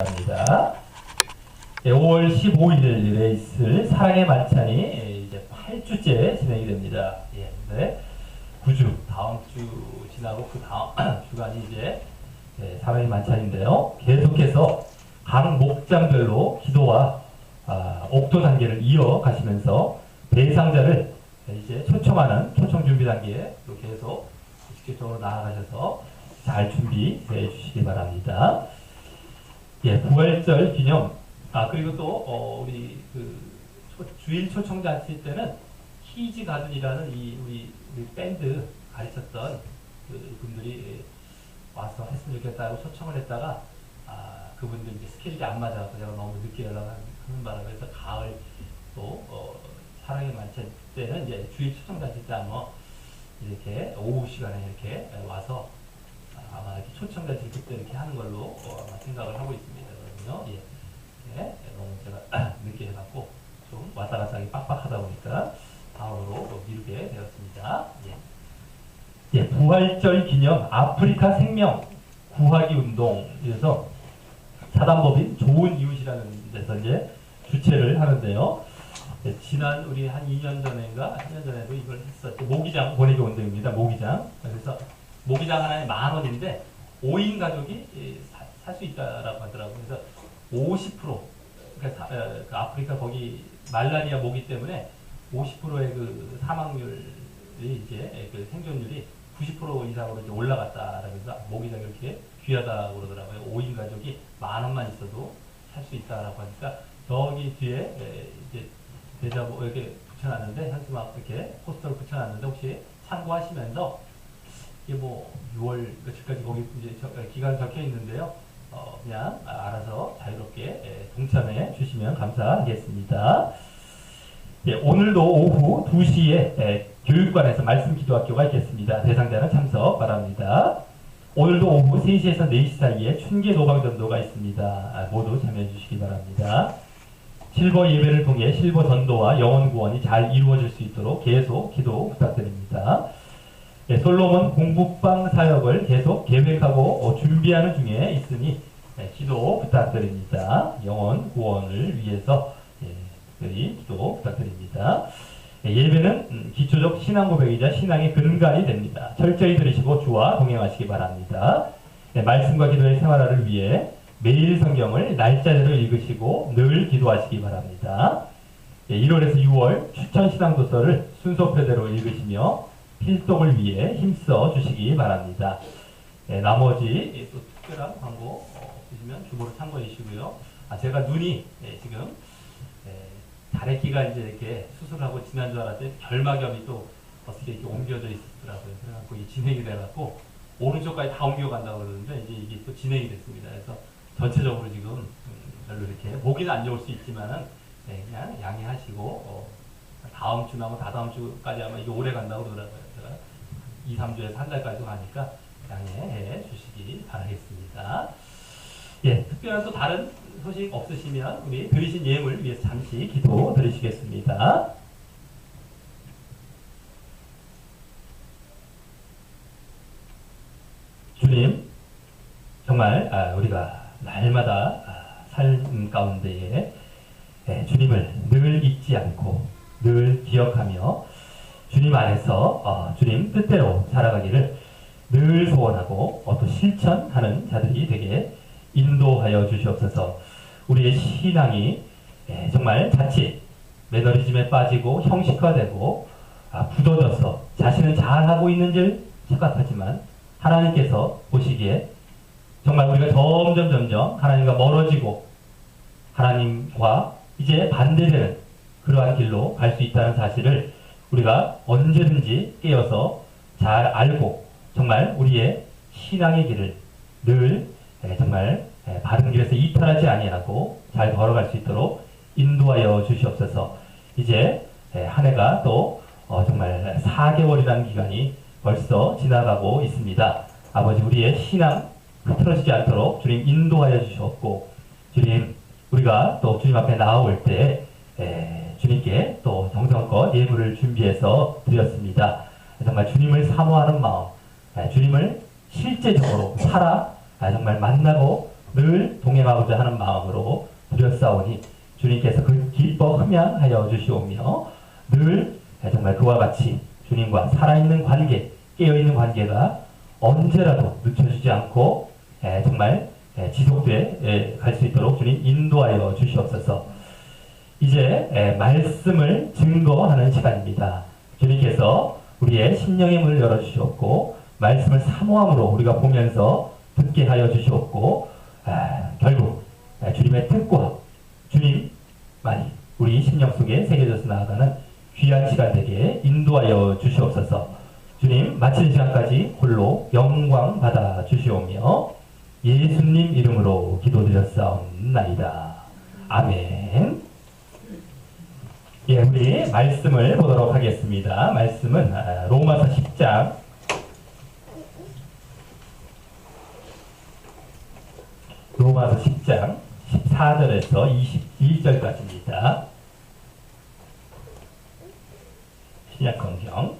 합니다. 5월 15일에 있을 사랑의 만찬이 이제 8주째 진행이 됩니다. 네. 9주, 다음 주 지나고 그 다음 주간이 이제 사랑의 만찬인데요. 계속해서 각 목장별로 기도와 옥도 단계를 이어가시면서 대상자를 이제 초청하는 초청 준비 단계에 또 계속 직접적으로 나아가셔서 잘 준비해 주시기 바랍니다. 부활절 기념. 그리고 또 우리 그 주일 초청 잔치 때는 키즈 가든이라는 우리 밴드 가르쳤던 그 분들이 와서 했으면 좋겠다고 초청을 했다가 그분들 이제 스케줄이 안 맞아서 제가 너무 늦게 연락하는 바람에 해서 가을 또 사랑의 만찬 때는 이제 주일 초청 잔치 때 이렇게 오후 시간에 이렇게 와서 아마 이렇게 초청 잔치 그때 이렇게 하는 걸로 아마 생각을 하고 있습니다. 그러면요. 너무 제가 늦게 해갖고 좀 왔다 갔다 하기 빡빡하다 보니까 다음으로 미루게 되었습니다. 부활절 기념 아프리카 생명 구하기 운동에서 사단법인 좋은 이웃이라는 데서 이제 주최를 하는데요. 지난 우리 한 2년 전인가 3년 전에도 이걸 했었죠. 모기장 보내기 운동입니다. 모기장. 그래서 모기장 하나에 10,000원인데 5인 가족이 살 수 있다라고 하더라고요. 그래서 50% 그러니까 그 아프리카 거기 말라리아 모기 때문에 50%의 그 사망률이 이제 그 생존율이 90% 이상으로 이제 올라갔다라고 해서 모기장이 이렇게 귀하다고 그러더라고요. 5인 가족이 10,000원만 있어도 살 수 있다라고 하니까 저기 뒤에 이제 대자보 이렇게 붙여놨는데 현수막 이렇게 포스터를 붙여놨는데 혹시 참고하시면서 이게 6월 며칠까지 거기 이제 기간 적혀 있는데요. 그냥 알아서 자유롭게 동참해 주시면 감사하겠습니다. 오늘도 오후 2시에 교육관에서 말씀 기도학교가 있겠습니다. 대상자는 참석 바랍니다. 오늘도 오후 3시에서 4시 사이에 춘계 노방전도가 있습니다. 모두 참여해 주시기 바랍니다. 실버 예배를 통해 실버 전도와 영혼 구원이 잘 이루어질 수 있도록 계속 기도 부탁드립니다. 솔로몬 공부방 사역을 계속 계획하고 준비하는 중에 있으니 기도 부탁드립니다. 영혼 구원을 위해서 특별히 기도 부탁드립니다. 예배는 기초적 신앙 고백이자 신앙의 근간이 됩니다. 철저히 들으시고 주와 동행하시기 바랍니다. 말씀과 기도의 생활화를 위해 매일 성경을 날짜대로 읽으시고 늘 기도하시기 바랍니다. 1월에서 6월 추천 신앙도서를 순서표대로 읽으시며 필독을 위해 힘써 주시기 바랍니다. 나머지 또 특별한 광고 없으시면 주보로 참고해 주시고요. 제가 눈이 지금 다래끼가 이제 이렇게 수술하고 지난 줄 알았더니 결막염이 또 어떻게 이렇게 옮겨져 있었더라고요. 그래갖고 이 진행이 돼갖고 오른쪽까지 다 옮겨간다고 그러는데 이제 이게 또 진행이 됐습니다. 그래서 전체적으로 지금 별로 이렇게 목이는 안 좋을 수 있지만은 그냥 양해하시고 다음 주나 다다음 주까지 아마 이게 오래 간다고 그러더라고요. 제가 2, 3주에서 한 달까지 가니까 양해해 주시기 바라겠습니다. 특별한 또 다른 소식 없으시면 우리 들으신 예물 위해서 잠시 기도 드리시겠습니다. 주님, 정말 우리가 날마다 삶 가운데에 주님을 늘 잊지 않고 늘 기억하며 주님 안에서 주님 뜻대로 살아가기를 늘 소원하고 또 실천하는 자들이 되게 인도하여 주시옵소서. 우리의 신앙이 정말 자칫 매너리즘에 빠지고 형식화되고 굳어져서 자신은 잘하고 있는 줄 착각하지만 하나님께서 보시기에 정말 우리가 점점 하나님과 멀어지고 하나님과 이제 반대되는 그러한 길로 갈 수 있다는 사실을 우리가 언제든지 깨어서 잘 알고 정말 우리의 신앙의 길을 늘 정말 바른 길에서 이탈하지 아니하고 잘 걸어갈 수 있도록 인도하여 주시옵소서. 이제 한 해가 또 정말 4개월이라는 기간이 벌써 지나가고 있습니다. 아버지, 우리의 신앙 흐트러지지 않도록 주님 인도하여 주시옵고, 주님 우리가 또 주님 앞에 나아올 때 주님께 또 정성껏 예물을 준비해서 드렸습니다. 정말 주님을 사모하는 마음, 주님을 실제적으로 정말 만나고 늘 동행하고자 하는 마음으로 드렸사오니 주님께서 그 기뻐 흠양하여 주시오며 늘 정말 그와 같이 주님과 살아있는 관계, 깨어있는 관계가 언제라도 늦춰지지 않고 정말 지속돼 갈 수 있도록 주님 인도하여 주시옵소서. 이제 말씀을 증거하는 시간입니다. 주님께서 우리의 심령의 문을 열어주시옵고 말씀을 사모함으로 우리가 보면서 듣게 하여 주시옵고 결국 주님의 뜻과 주님만이 우리 심령 속에 새겨져서 나아가는 귀한 시간 되게 인도하여 주시옵소서. 주님 마치는 시간까지 홀로 영광 받아 주시오며 예수님 이름으로 기도드렸사옵나이다. 아멘. 예, 우리 말씀을 보도록 하겠습니다. 말씀은 로마서 10장 14절에서 22절까지입니다. 신약성경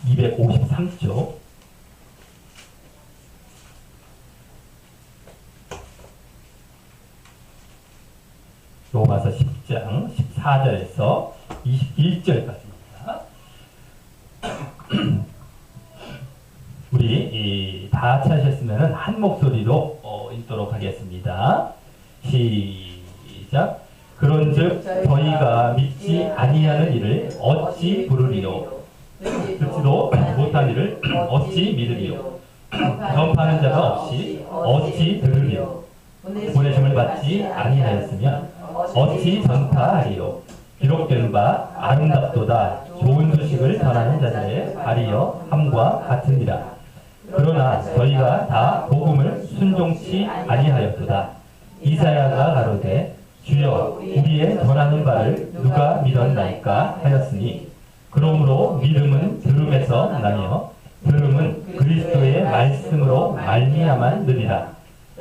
253쪽 로마서 10장 14절에서 21절까지입니다. 우리 다 같이 하셨으면 한 목소리로 읽도록 하겠습니다. 시작. 그런즉 저희가 믿지 아니하는 일을 어찌 부르리요? 듣지도 못한 일을 어찌 믿으리요? 전파하는 자가 없이 어찌 들으리요? 보내심을 받지 아니하였으면 어찌 전파하리요? 기록된 바 아름답도다 좋은 소식을 전하는 자들의 발이여 함과 같으니라. 그러나 저희가 다 복음을 순종치 아니하였도다. 이사야가 가로되 주여 우리의 전하는 바를 누가 믿었나이까 하였으니 그러므로 믿음은 들음에서 나며 들음은 그리스도의 말씀으로 말미암았느니라.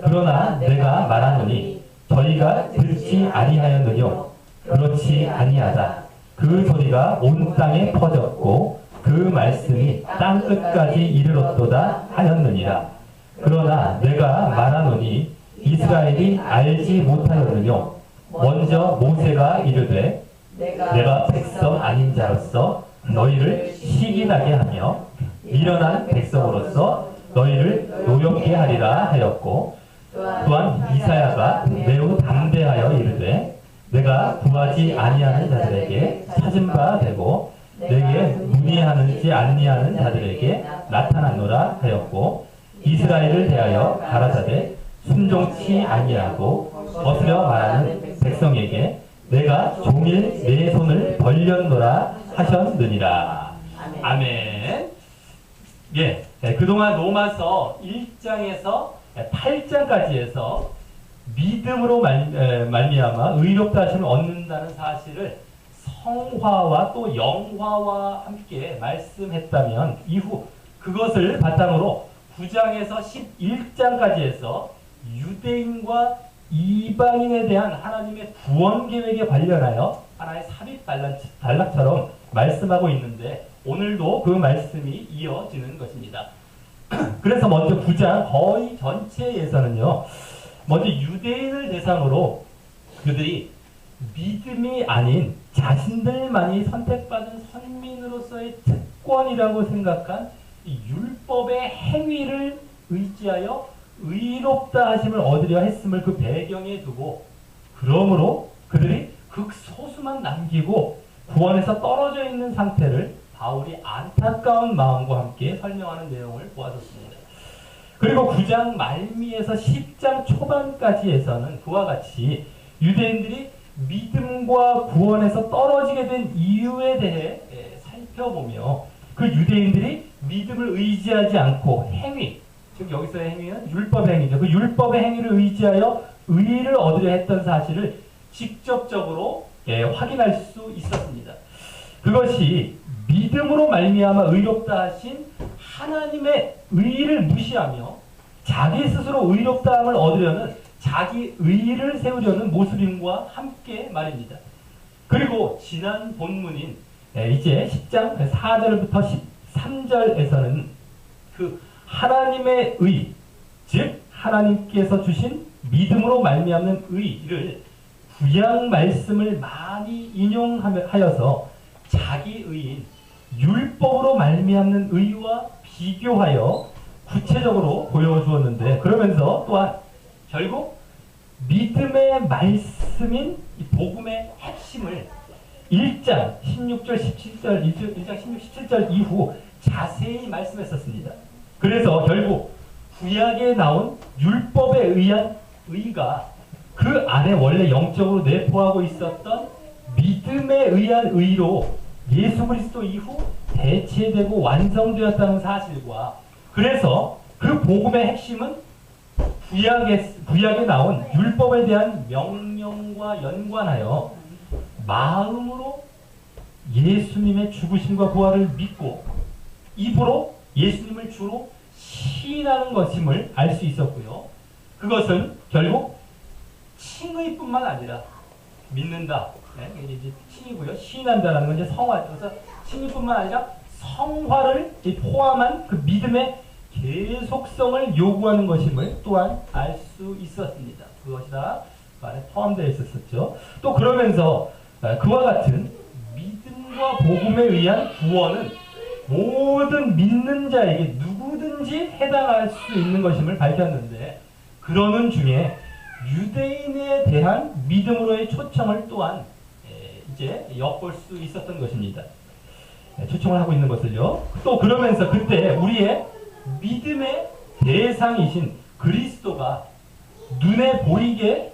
그러나 내가 말하노니 저희가 듣지 아니하였느뇨? 그렇지 아니하다. 그 소리가 온 땅에 퍼졌고 그 말씀이 땅 끝까지 이르렀도다 하였느니라. 그러나 내가 말하노니 이스라엘이 알지 못하였느뇨? 먼저 모세가 이르되 내가 백성 아닌 자로서 너희를 시기나게 하며 미련한 백성으로서 너희를 노엽게 하리라 하였고 또한 이사야가 매우 담대하여 이르되 내가 구하지 아니하는 자들에게 찾은 바 되고 내게 문의하는지 아니하는 자들에게 나타났노라 하였고 이스라엘을 대하여 가라사대 순종치 아니하고 거스려 말하는 백성에게 내가 종일 내 손을 벌렸노라 하셨느니라. 아멘. 예, 그동안 로마서 1장에서 8장까지 해서 믿음으로 말미암아 의롭다 하심을 얻는다는 사실을 성화와 또 영화와 함께 말씀했다면 이후 그것을 바탕으로 9장에서 11장까지 해서 유대인과 이방인에 대한 하나님의 구원 계획에 관련하여 하나의 삽입 단락처럼 말씀하고 있는데 오늘도 그 말씀이 이어지는 것입니다. 그래서 먼저 9장 거의 전체에서는요, 먼저 유대인을 대상으로 그들이 믿음이 아닌 자신들만이 선택받은 선민으로서의 특권이라고 생각한 이 율법의 행위를 의지하여 의롭다 하심을 얻으려 했음을 그 배경에 두고 그러므로 그들이 극소수만 남기고 구원에서 떨어져 있는 상태를 바울이 안타까운 마음과 함께 설명하는 내용을 보았습니다. 그리고 9장 말미에서 10장 초반까지 해서는 그와 같이 유대인들이 믿음과 구원에서 떨어지게 된 이유에 대해 살펴보며 그 유대인들이 믿음을 의지하지 않고 행위, 즉 여기서의 행위는 율법 행위죠. 그 율법의 행위를 의지하여 의를 얻으려 했던 사실을 직접적으로 확인할 수 있었습니다. 그것이 믿음으로 말미암아 의롭다 하신 하나님의 의를 무시하며 자기 스스로 의롭다함을 얻으려는 자기 의를 세우려는 모습임과 함께 말입니다. 그리고 지난 본문인 이제 10장 4절부터 13절에서는 그 하나님의 의, 즉 하나님께서 주신 믿음으로 말미암는 의를 구약 말씀을 많이 인용하여서 자기 의인 율법으로 말미암는 의와 비교하여 구체적으로 보여주었는데, 그러면서 또한 결국 믿음의 말씀인 이 복음의 핵심을 1장 16절 17절 1장 16, 17절 이후 자세히 말씀했었습니다. 그래서 결국 구약에 나온 율법에 의한 의가 그 안에 원래 영적으로 내포하고 있었던 믿음에 의한 의로 예수 그리스도 이후 대체되고 완성되었다는 사실과, 그래서 그 복음의 핵심은 구약에 나온 율법에 대한 명령과 연관하여 마음으로 예수님의 죽으심과 부활을 믿고 입으로 예수님을 주로 시인하는 것임을 알 수 있었고요. 그것은 결국 칭의뿐만 아니라 믿는다. 이제 칭이고요. 시인한다라는 건 이제 성화. 그래서 칭의뿐만 아니라 성화를 포함한 그 믿음의 계속성을 요구하는 것임을 또한 알 수 있었습니다. 그것이 다 그 안에 포함되어 있었죠. 또 그러면서 그와 같은 믿음과 복음에 의한 구원은 모든 믿는 자에게 누구든지 해당할 수 있는 것임을 밝혔는데, 그러는 중에 유대인에 대한 믿음으로의 초청을 또한 이제 엿볼 수 있었던 것입니다. 초청을 하고 있는 것을요. 또 그러면서 그때 우리의 믿음의 대상이신 그리스도가 눈에 보이게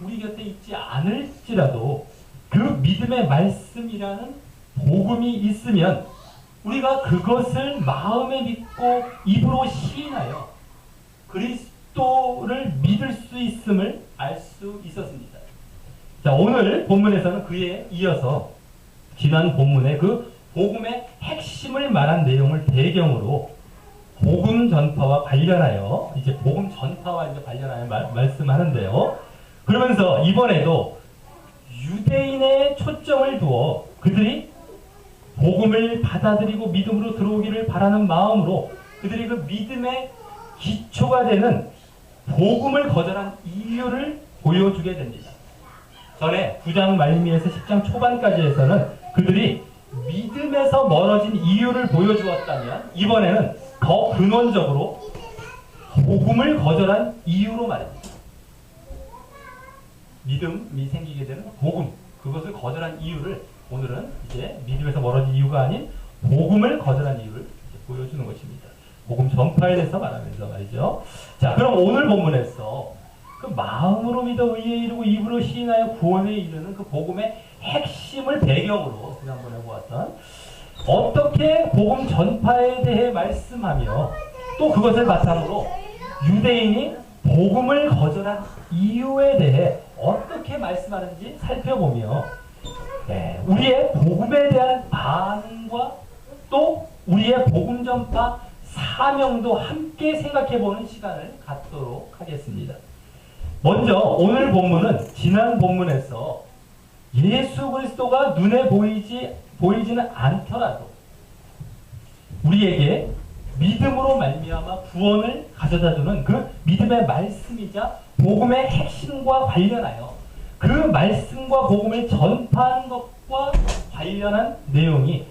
우리 곁에 있지 않을지라도 그 믿음의 말씀이라는 복음이 있으면 우리가 그것을 마음에 믿고 입으로 시인하여 그리스도를 믿을 수 있음을 알 수 있었습니다. 자, 오늘 본문에서는 그에 이어서 지난 본문의 그 복음의 핵심을 말한 내용을 배경으로 복음 전파와 관련하여 이제 복음 전파와 이제 관련하여 말씀하는데요. 그러면서 이번에도 유대인의 초점을 두어 그들이 복음을 받아들이고 믿음으로 들어오기를 바라는 마음으로 그들이 그 믿음의 기초가 되는 복음을 거절한 이유를 보여주게 됩니다. 전에 9장 말미에서 10장 초반까지에서는 그들이 믿음에서 멀어진 이유를 보여주었다면, 이번에는 더 근원적으로 복음을 거절한 이유로 말입니다. 믿음이 생기게 되는 복음, 그것을 거절한 이유를 오늘은 이제 믿음에서 멀어진 이유가 아닌 복음을 거절한 이유를 이제 보여주는 것입니다. 복음 전파에 대해서 말하면서 말이죠. 자, 그럼 오늘 본문에서 그 마음으로 믿어 의에 이르고 입으로 시인하여 구원에 이르는 그 복음의 핵심을 배경으로 지난번에 보았던, 어떻게 복음 전파에 대해 말씀하며 또 그것을 바탕으로 유대인이 복음을 거절한 이유에 대해 어떻게 말씀하는지 살펴보며 우리의 복음에 대한 반응과 또 우리의 복음 전파 사명도 함께 생각해보는 시간을 갖도록 하겠습니다. 먼저 오늘 본문은 지난 본문에서 예수 그리스도가 눈에 보이지는 않더라도 우리에게 믿음으로 말미암아 구원을 가져다주는 그 믿음의 말씀이자 복음의 핵심과 관련하여 그 말씀과 복음을 전파하는 것과 관련한 내용이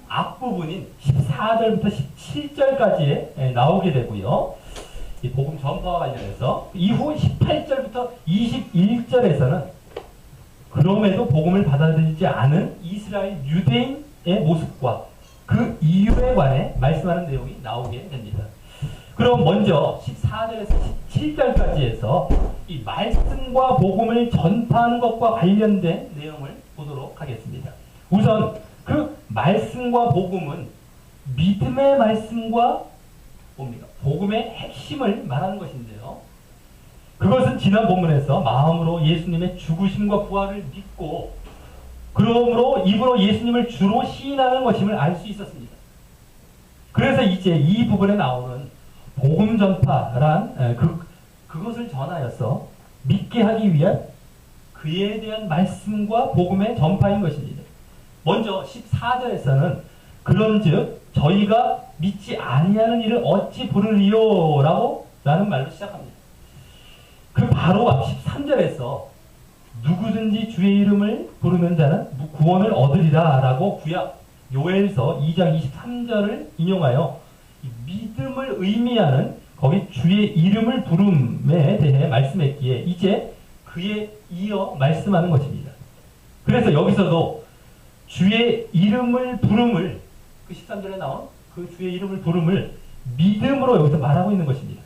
앞부분인 14절부터 17절까지에 나오게 되고요. 이 복음 전파와 관련해서 이후 18절부터 21절에서는 그럼에도 복음을 받아들이지 않은 이스라엘 유대인의 모습과 그 이유에 관해 말씀하는 내용이 나오게 됩니다. 그럼 먼저 14절에서 17절까지에서 이 말씀과 복음을 전파하는 것과 관련된 내용을 보도록 하겠습니다. 우선 그 말씀과 복음은 믿음의 말씀과 뭡니까? 복음의 핵심을 말하는 것인데요. 그것은 지난 본문에서 마음으로 예수님의 죽으심과 부활을 믿고 그러므로 입으로 예수님을 주로 시인하는 것임을 알 수 있었습니다. 그래서 이제 이 부분에 나오는 복음 전파란 그것을 전하여서 믿게 하기 위한 그에 대한 말씀과 복음의 전파인 것입니다. 먼저 14절에서는 그런즉 저희가 믿지 아니하는 이를 어찌 부르리요? 라는 말로 시작합니다. 그 바로 앞 13절에서 누구든지 주의 이름을 부르는 자는 구원을 얻으리라 라고 구약 요엘서 2장 23절을 인용하여 믿음을 의미하는 거기 주의 이름을 부름에 대해 말씀했기에 이제 그에 이어 말씀하는 것입니다. 그래서 여기서도 주의 이름을 부름을 그 13절에 나온 그 주의 이름을 부름을 믿음으로 여기서 말하고 있는 것입니다.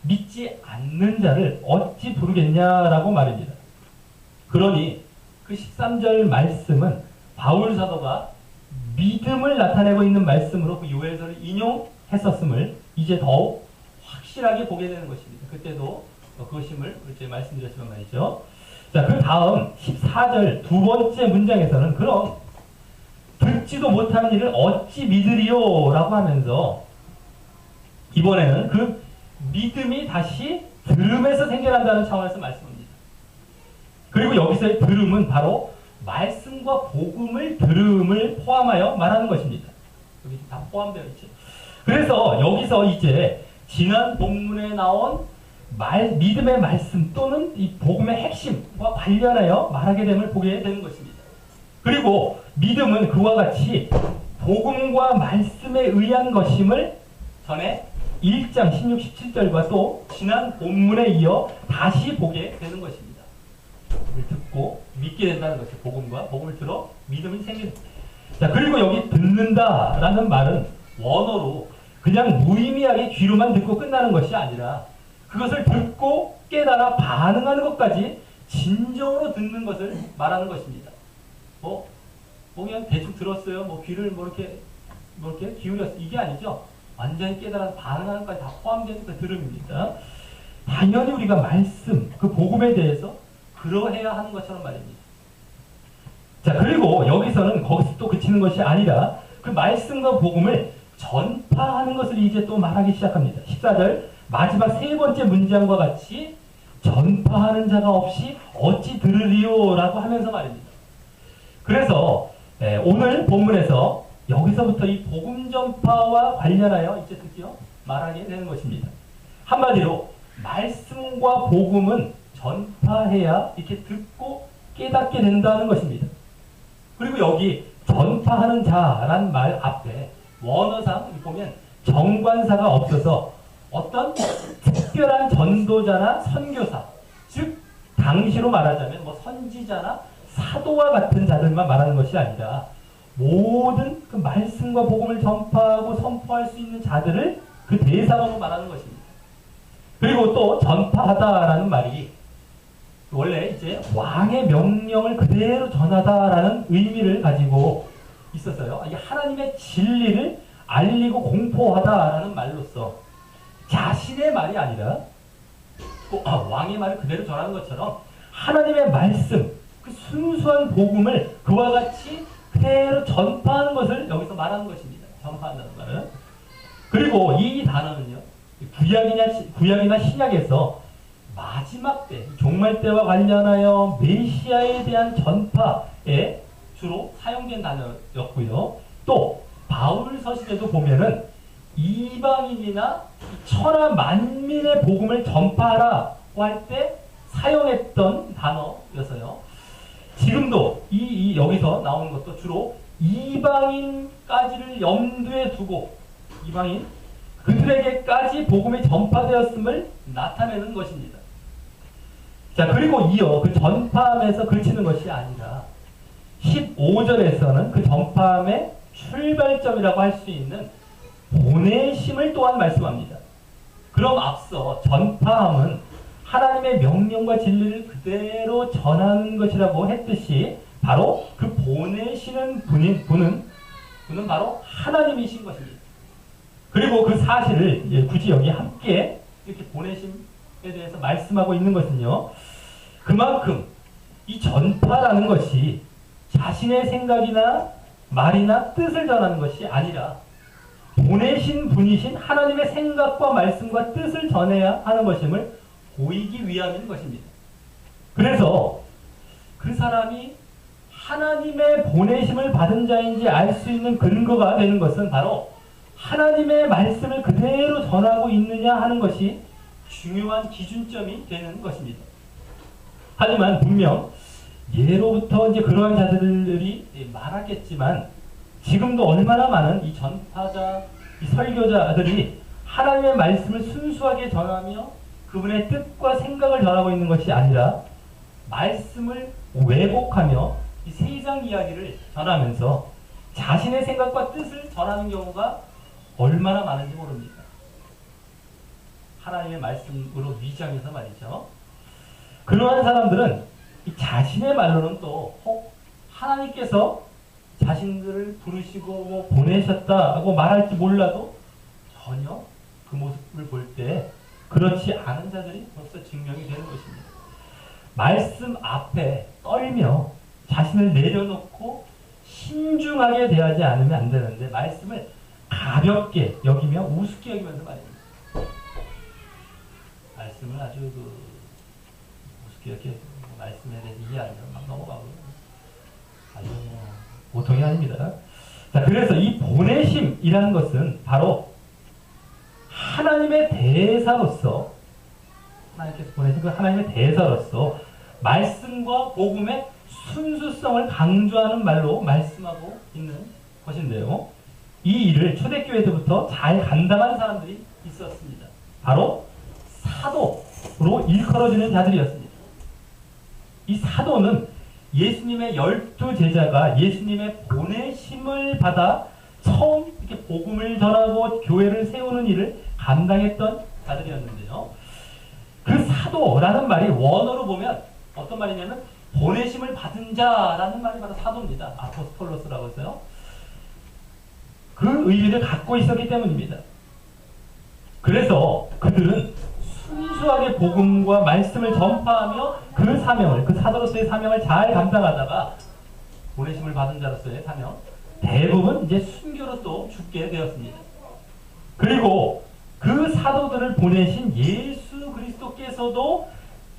믿지 않는 자를 어찌 부르겠냐라고 말입니다. 그러니 그 13절 말씀은 바울 사도가 믿음을 나타내고 있는 말씀으로 그 요엘서를 인용했었음을 이제 더욱 확실하게 보게 되는 것입니다. 그때도 그것임을 이제 말씀드렸지만 말이죠. 자, 그 다음 14절 두 번째 문장에서는 그럼 듣지도 못하는 일을 어찌 믿으리요? 라고 하면서 이번에는 그 믿음이 다시 들음에서 생겨난다는 차원에서 말씀합니다. 그리고 여기서의 들음은 바로 말씀과 복음을 들음을 포함하여 말하는 것입니다. 여기 다 포함되어 있죠. 그래서 여기서 이제 지난 본문에 나온 믿음의 말씀 또는 이 복음의 핵심과 관련하여 말하게 됨을 보게 되는 것입니다. 그리고 믿음은 그와 같이 복음과 말씀에 의한 것임을 전에 1장 16, 17절과 또 지난 본문에 이어 다시 보게 되는 것입니다. 복음을 듣고 믿게 된다는 것이 복음과 복음을 들어 믿음이 생깁니다. 자, 그리고 여기 듣는다라는 말은 원어로 그냥 무의미하게 귀로만 듣고 끝나는 것이 아니라 그것을 듣고 깨달아 반응하는 것까지 진정으로 듣는 것을 말하는 것입니다. 뭐 그냥 대충 들었어요. 귀를 이렇게 기울였어. 이게 아니죠. 완전히 깨달아서 반응하는 것까지 다 포함되는 그 들음입니다. 당연히 우리가 말씀, 그 복음에 대해서 그러해야 하는 것처럼 말입니다. 자, 그리고 여기서는 거기서 또 그치는 것이 아니라 그 말씀과 복음을 전파하는 것을 이제 또 말하기 시작합니다. 14절 마지막 세 번째 문장과 같이 전파하는 자가 없이 어찌 들으리요? 라고 하면서 말입니다. 그래서 오늘 본문에서 여기서부터 이 복음 전파와 관련하여 이제 드디어 말하게 되는 것입니다. 한마디로 말씀과 복음은 전파해야 이렇게 듣고 깨닫게 된다는 것입니다. 그리고 여기 전파하는 자라는 말 앞에 원어상 보면 정관사가 없어서 어떤 특별한 전도자나 선교사, 즉 당시로 말하자면 선지자나 사도와 같은 자들만 말하는 것이 아니라 모든 그 말씀과 복음을 전파하고 선포할 수 있는 자들을 그 대상으로 말하는 것입니다. 그리고 또 전파하다라는 말이 원래 이제 왕의 명령을 그대로 전하다라는 의미를 가지고 있었어요. 하나님의 진리를 알리고 공포하다라는 말로서 자신의 말이 아니라 왕의 말을 그대로 전하는 것처럼 하나님의 말씀, 그 순수한 복음을 그와 같이 그대로 전파하는 것을 여기서 말하는 것입니다. 전파한다는 말은. 그리고 이 단어는요, 구약이나 신약에서 마지막 때, 종말 때와 관련하여 메시아에 대한 전파에 주로 사용된 단어였고요. 또 바울 서신에도 보면은 이방인이나 천하 만민의 복음을 전파하라고 할 때 사용했던 단어였어요. 지금도 여기서 나오는 것도 주로 이방인까지를 염두에 두고 이방인 그들에게까지 복음이 전파되었음을 나타내는 것입니다. 자, 그리고 이어 그 전파함에서 그치는 것이 아니라 15절에서는 그 전파함의 출발점이라고 할 수 있는 보내심을 또한 말씀합니다. 그럼 앞서 전파함은 하나님의 명령과 진리를 그대로 전하는 것이라고 했듯이 바로 그 보내시는 분은 바로 하나님이신 것입니다. 그리고 그 사실을 굳이 여기 함께 이렇게 보내심에 대해서 말씀하고 있는 것은요, 그만큼 이 전파라는 것이 자신의 생각이나 말이나 뜻을 전하는 것이 아니라 보내신 분이신 하나님의 생각과 말씀과 뜻을 전해야 하는 것임을 보이기 위함인 것입니다. 그래서 그 사람이 하나님의 보내심을 받은 자인지 알 수 있는 근거가 되는 것은 바로 하나님의 말씀을 그대로 전하고 있느냐 하는 것이 중요한 기준점이 되는 것입니다. 하지만 분명 예로부터 이제 그러한 자들이 많았겠지만 지금도 얼마나 많은 이 전파자, 이 설교자들이 하나님의 말씀을 순수하게 전하며 그분의 뜻과 생각을 전하고 있는 것이 아니라 말씀을 왜곡하며 이 세상 이야기를 전하면서 자신의 생각과 뜻을 전하는 경우가 얼마나 많은지 모릅니다. 하나님의 말씀으로 위장해서 말이죠. 그러한 사람들은 이 자신의 말로는 또 혹 하나님께서 자신들을 부르시고 뭐 보내셨다고 말할지 몰라도 전혀 그 모습을 볼 때 그렇지 않은 자들이 벌써 증명이 되는 것입니다. 말씀 앞에 떨며 자신을 내려놓고 신중하게 대하지 않으면 안 되는데 말씀을 가볍게 여기며 우습게 여기면서 말입니다. 말씀을 아주 우습게 이렇게 말씀에 대해서 이해하면 막 넘어가고 아주 보통이 아닙니다. 자, 그래서 이 보내심이라는 것은 바로 하나님의 대사로서 하나님께서 보내신 그 하나님의 대사로서 말씀과 복음의 순수성을 강조하는 말로 말씀하고 있는 것인데요. 이 일을 초대교회 때부터 잘 감당한 사람들이 있었습니다. 바로 사도로 일컬어지는 자들이었습니다. 이 사도는 예수님의 12제자가 예수님의 보내심을 받아 처음 이렇게 복음을 전하고 교회를 세우는 일을 감당했던 자들이었는데요. 그 사도라는 말이 원어로 보면 어떤 말이냐면 보내심을 받은 자라는 말이 바로 사도입니다. 아포스톨로스라고 해서요. 그 의미를 갖고 있었기 때문입니다. 그래서 그들은 순수하게 복음과 말씀을 전파하며 그 사명을, 그 사도로서의 사명을 잘 감당하다가 보내심을 받은 자로서의 사명, 대부분 이제 순교로 또 죽게 되었습니다. 그리고 그 사도들을 보내신 예수 그리스도께서도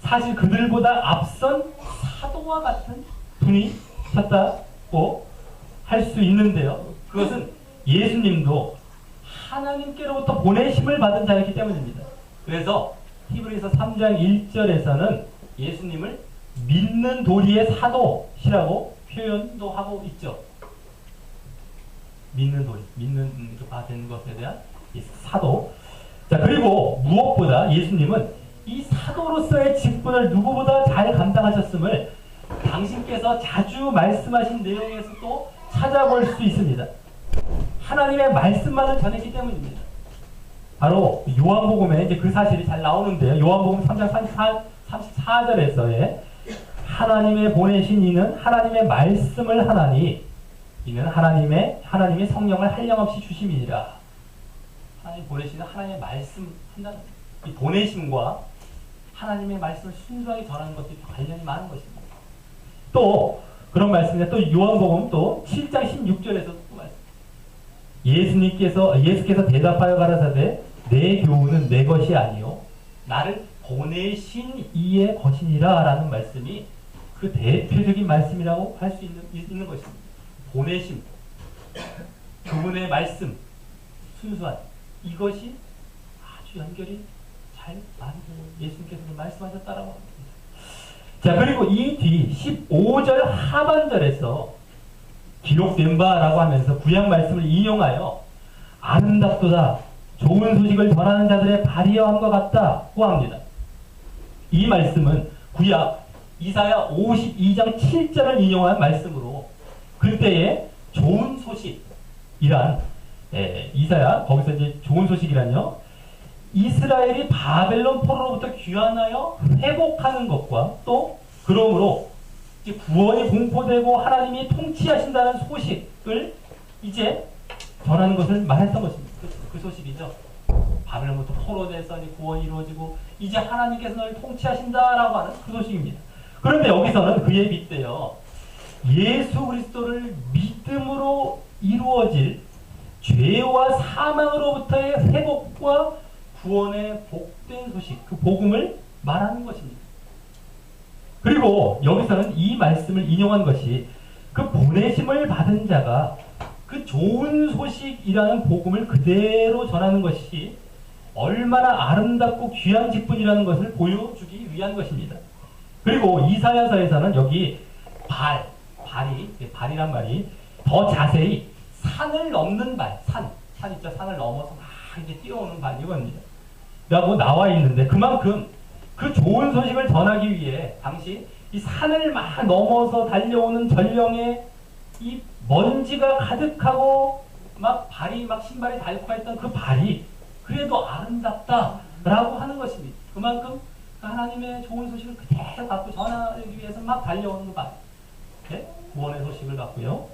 사실 그들보다 앞선 사도와 같은 분이셨다고 할 수 있는데요. 그것은 예수님도 하나님께로부터 보내심을 받은 자였기 때문입니다. 그래서 히브리서 3장 1절에서는 예수님을 믿는 도리의 사도시라고 표현도 하고 있죠. 믿는 도리, 믿는 그 받은 것에 대한 이 사도. 자, 그리고 무엇보다 예수님은 이 사도로서의 직분을 누구보다 잘 감당하셨음을 당신께서 자주 말씀하신 내용에서 또 찾아볼 수 있습니다. 하나님의 말씀만을 전했기 때문입니다. 바로 요한복음에 이제 그 사실이 잘 나오는데요. 요한복음 3장 34절에서의 하나님의 보내신 이는 하나님의 말씀을 하나니 이는 하나님의 성령을 한량없이 주심이니라. 하나님 보내시는 하나님의 말씀 한다는 이 보내심과 하나님의 말씀을 순수하게 전하는 것들이 관련이 많은 것입니다. 또 그런 말씀이 또 요한복음 또 7장 16절에서 또 말씀. 예수께서 대답하여 가라사대 내 교훈은 내 것이 아니요 나를 보내신 이의 것이니라 라는 말씀이 그 대표적인 말씀이라고 할 수 있는 것입니다. 보내심, 그분의 말씀, 순수한 이것이 아주 연결이 잘 맞는 예수님께서 말씀하셨다라고 합니다. 자, 그리고 이 뒤 15절 하반절에서 기록된 바라고 하면서 구약 말씀을 인용하여 아름답도다 좋은 소식을 전하는 자들의 발이여함과 같다고 합니다. 이 말씀은 구약 이사야 52장 7절을 인용한 말씀으로 그때의 좋은 소식이란 이사야 거기서 이제 좋은 소식이란요 이스라엘이 바벨론 포로로부터 귀환하여 회복하는 것과 또 그러므로 이제 구원이 공포되고 하나님이 통치하신다는 소식을 이제 전하는 것을 말했던 것입니다. 그 소식이죠. 바벨론부터 포로돼서 구원이 이루어지고 이제 하나님께서 너를 통치하신다라고 하는 그 소식입니다. 그런데 여기서는 그에 빗대어 예수 그리스도를 믿음으로 이루어질 죄와 사망으로부터의 회복과 구원의 복된 소식, 그 복음을 말하는 것입니다. 그리고 여기서는 이 말씀을 인용한 것이 그 보내심을 받은 자가 그 그 좋은 소식이라는 복음을 그대로 전하는 것이 얼마나 아름답고 귀한 직분이라는 것을 보여주기 위한 것입니다. 그리고 이사야서에서는 여기 발이란 말이 더 자세히 산을 넘는 발, 산 있죠. 산을 넘어서 막 이제 뛰어오는 발이겁니다. 라고 나와 있는데 그만큼 그 좋은 소식을 전하기 위해 당시 이 산을 막 넘어서 달려오는 전령에 이 먼지가 가득하고 막 발이 막 신발이 닳고 했던 그 발이 그래도 아름답다라고 하는 것입니다. 그만큼 하나님의 좋은 소식을 그대로 갖고 전하기 위해서 막 달려오는 발, 네? 구원의 소식을 갖고요.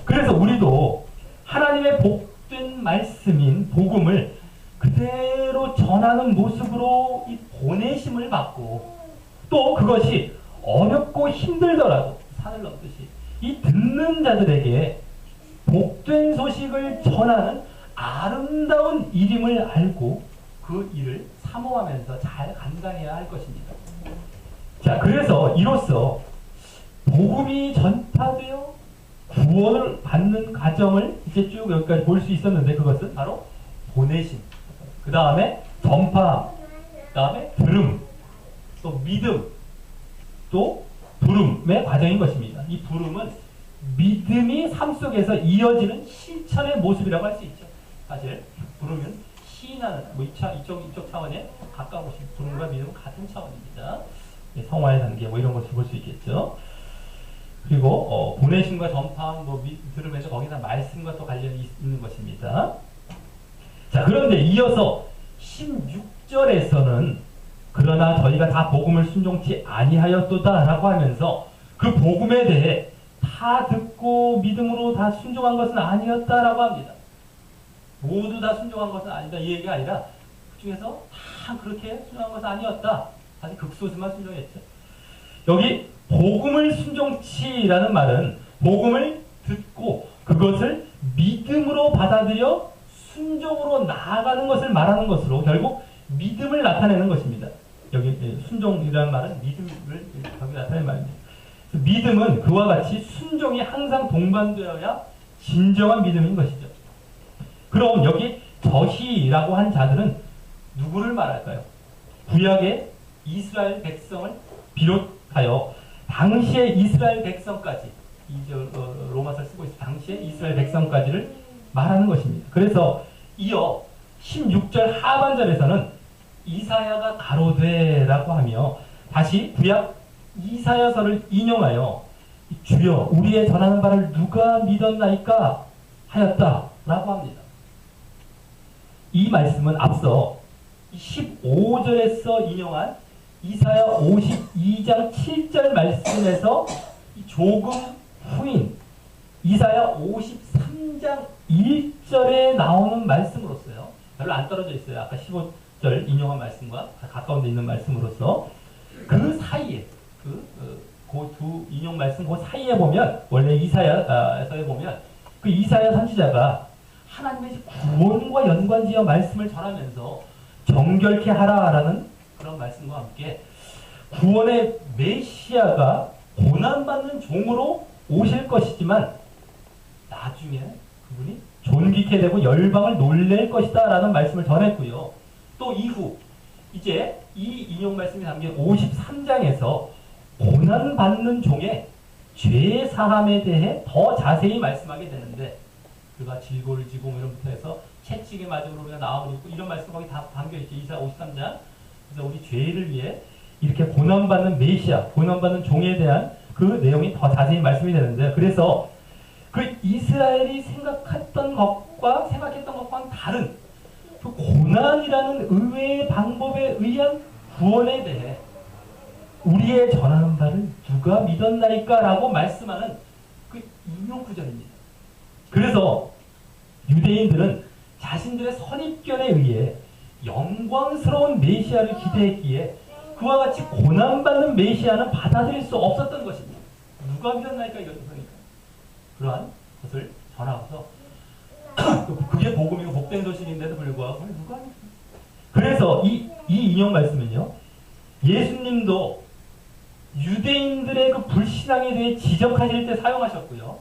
그래서 우리도 하나님의 복된 말씀인 복음을 그대로 전하는 모습으로 이 보내심을 받고 또 그것이 어렵고 힘들더라도 산을 넘듯이 이 듣는 자들에게 복된 소식을 전하는 아름다운 일임을 알고 그 일을 사모하면서 잘 감당해야 할 것입니다. 자, 그래서 이로써 복음이 전파되어 구원을 받는 과정을 이제 쭉 여기까지 볼 수 있었는데 그것은 바로 보내심, 그 다음에 전파, 그 다음에 들음, 또 믿음, 또 부름의 과정인 것입니다. 이 부름은 믿음이 삶 속에서 이어지는 실천의 모습이라고 할 수 있죠. 사실 부르면 시인하는 이쪽 차원에 가까운 것입니다. 부름과 믿음은 같은 차원입니다. 성화의 단계 이런 것을 볼 수 있겠죠. 그리고 보내심과 전파 들으면서 거기다 말씀과 또 관련이 있는 것입니다. 자, 그런데 이어서 16절에서는 그러나 저희가 다 복음을 순종치 아니하였도다라고 하면서 그 복음에 대해 다 듣고 믿음으로 다 순종한 것은 아니었다라고 합니다. 모두 다 순종한 것은 아니다 이 얘기가 아니라 그 중에서 다 그렇게 순종한 것은 아니었다. 사실 극소수만 순종했죠. 여기 복음을 순종치라는 말은 복음을 듣고 그것을 믿음으로 받아들여 순종으로 나아가는 것을 말하는 것으로 결국 믿음을 나타내는 것입니다. 여기 순종이라는 말은 믿음을 여기 나타내는 말입니다. 믿음은 그와 같이 순종이 항상 동반되어야 진정한 믿음인 것이죠. 그럼 여기 저희라고 한 자들은 누구를 말할까요? 구약의 이스라엘 백성을 비롯하여 당시의 이스라엘 백성까지 로마서를 쓰고 있을 당시의 이스라엘 백성까지를 말하는 것입니다. 그래서 이어 16절 하반절에서는 이사야가 가로되라고 하며 다시 구약 이사야서를 인용하여 주여 우리의 전하는 바를 누가 믿었나이까 하였다라고 합니다. 이 말씀은 앞서 15절에서 인용한 이사야 52장 7절 말씀에서 조금 후인 이사야 53장 1절에 나오는 말씀으로서요. 별로 안 떨어져 있어요. 아까 15절 인용한 말씀과 가까운 데 있는 말씀으로서 그 사이에 그 두 인용 말씀 그 사이에 보면 원래 이사야서에 보면 그 이사야 선지자가 하나님의 구원과 연관지어 말씀을 전하면서 정결케 하라라는 그런 말씀과 함께 구원의 메시아가 고난받는 종으로 오실 것이지만 나중에 그분이 존귀케 되고 열방을 놀랄 것이다 라는 말씀을 전했고요. 또 이후 이제 이 인용 말씀이 담긴 53장에서 고난받는 종의 죄 사함에 대해 더 자세히 말씀하게 되는데 그가 질고를 지고 이런부터 해서 채찍에 맞음으로 우리가 나음을 입고 이런 말씀 거기 다 담겨있죠. 이사야 53장. 그래서 우리 죄를 위해 이렇게 고난받는 메시아, 고난받는 종에 대한 그 내용이 더 자세히 말씀이 되는데 그래서 그 이스라엘이 생각했던 것과는 다른 그 고난이라는 의외의 방법에 의한 구원에 대해 우리의 전하는 바를 누가 믿었나이까 라고 말씀하는 그 인용 구절입니다. 그래서 유대인들은 자신들의 선입견에 의해 영광스러운 메시아를 기대했기에 그와 같이 고난받는 메시아는 받아들일 수 없었던 것입니다. 누가 믿었나이까 이러니까 그러한 것을 전하고서 그게 복음이고 복된 소식인데도 불구하고 누가 그래서 이 인용 말씀은요 예수님도 유대인들의 그 불신앙에 대해 지적하실 때 사용하셨고요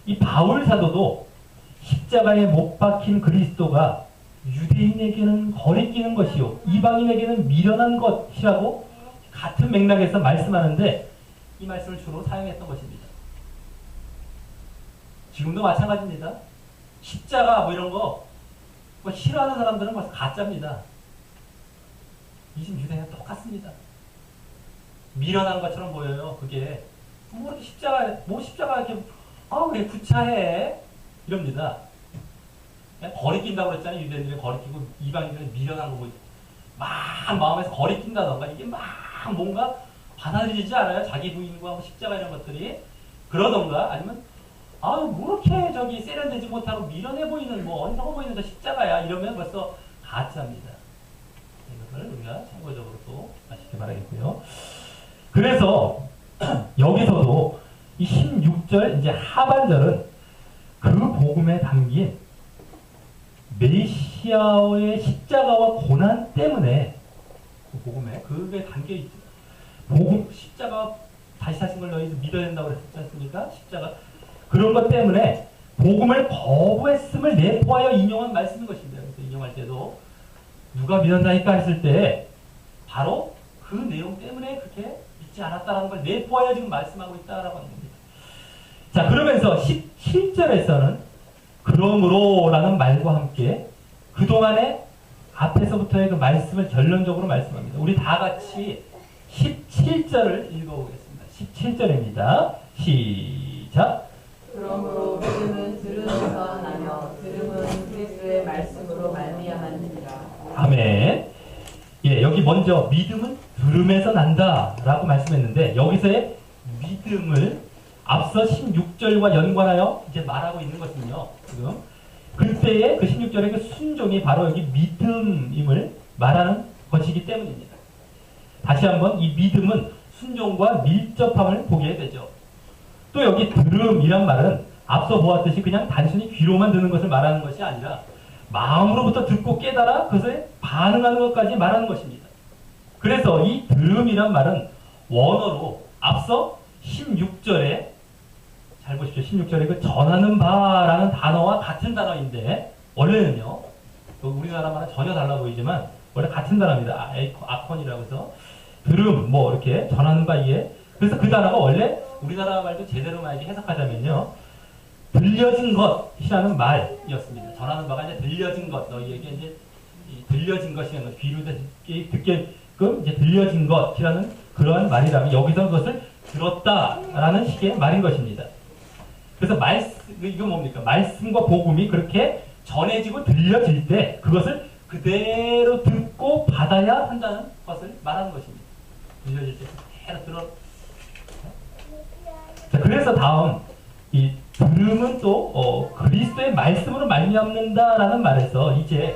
이 바울 사도도 십자가에 못 박힌 그리스도가 유대인에게는 거리끼는 것이요 이방인에게는 미련한 것이라고 같은 맥락에서 말씀하는데 이 말씀을 주로 사용했던 것입니다. 지금도 마찬가지입니다. 십자가 뭐 이런 거 뭐 싫어하는 사람들은 벌써 가짜입니다. 26세기는 똑같습니다. 미련한 것처럼 보여요. 그게 뭐 이렇게 십자가 이렇게 왜 구차해 이럽니다. 거리낀다고 그랬잖아요. 유대인들이 거리끼고 이방인들은 미련한 거고 막 마음에서 거리낀다던가 이게 막 뭔가 받아들이지 않아요. 자기 부인과 십자가 이런 것들이 그러던가 아니면 뭐 이렇게 저기 세련되지 못하고 미련해 보이는 뭐 어리석어 보이는 저 십자가야 이러면 벌써 가짜입니다. 이것을 우리가 참고적으로 또 아시기 바라겠고요. 그래서 여기서도 이 16절 이제 하반절은 그 복음에 담긴 메시아의 십자가와 고난 때문에 그 복음에 그게 담겨 있죠. 복음 십자가 다시 사신 걸 너희도 믿어야 된다고 그랬지 않습니까? 십자가 그런 것 때문에 복음을 거부했음을 내포하여 인용한 말씀인 것입니다. 그래서 인용할 때도 누가 믿었나이까 했을 때 바로 그 내용 때문에 그렇게 믿지 않았다라는 걸 내포하여 지금 말씀하고 있다라고 하는 겁니다. 자, 그러면서 17절에서는 그러므로라는 말과 함께 그동안에 앞에서부터의 그 말씀을 결론적으로 말씀합니다. 우리 다 같이 17절을 읽어보겠습니다. 17절입니다. 시작. 그러므로 믿음은 들음에서 나며 들음은 그리스도의 말씀으로 말미암았느니라. 아멘. 예, 여기 먼저 믿음은 들음에서 난다라고 말씀했는데 여기서의 믿음을 앞서 16절과 연관하여 이제 말하고 있는 것은요. 지금 그때의 그 16절의 그 순종이 바로 여기 믿음임을 말하는 것이기 때문입니다. 다시 한번 이 믿음은 순종과 밀접함을 보게 되죠. 또 여기 들음이란 말은 앞서 보았듯이 그냥 단순히 귀로만 듣는 것을 말하는 것이 아니라 마음으로부터 듣고 깨달아 그것에 반응하는 것까지 말하는 것입니다. 그래서 이 들음이란 말은 원어로 앞서 16절에 잘 보십시오. 16절에 그 전하는 바라는 단어와 같은 단어인데 원래는요. 우리나라 말은 전혀 달라 보이지만 원래 같은 단어입니다. 아콘이라고 해서 들음 뭐 이렇게 전하는 바 이게 그래서 그 단어가 원래 우리나라 말도 제대로 만약에 해석하자면요. 들려진 것이라는 말이었습니다. 전하는 바가 이제 들려진 것, 너희에게 이제 들려진 것이라는 것, 귀로 듣게끔 이제 들려진 것이라는 그러한 말이라면 여기서 그것을 들었다라는 식의 말인 것입니다. 그래서 이거 뭡니까? 말씀과 복음이 그렇게 전해지고 들려질 때 그것을 그대로 듣고 받아야 한다는 것을 말하는 것입니다. 들려질 때 그대로 들어. 자, 그래서 다음 이 들음은 또 그리스도의 말씀으로 말미암는다라는 말에서 이제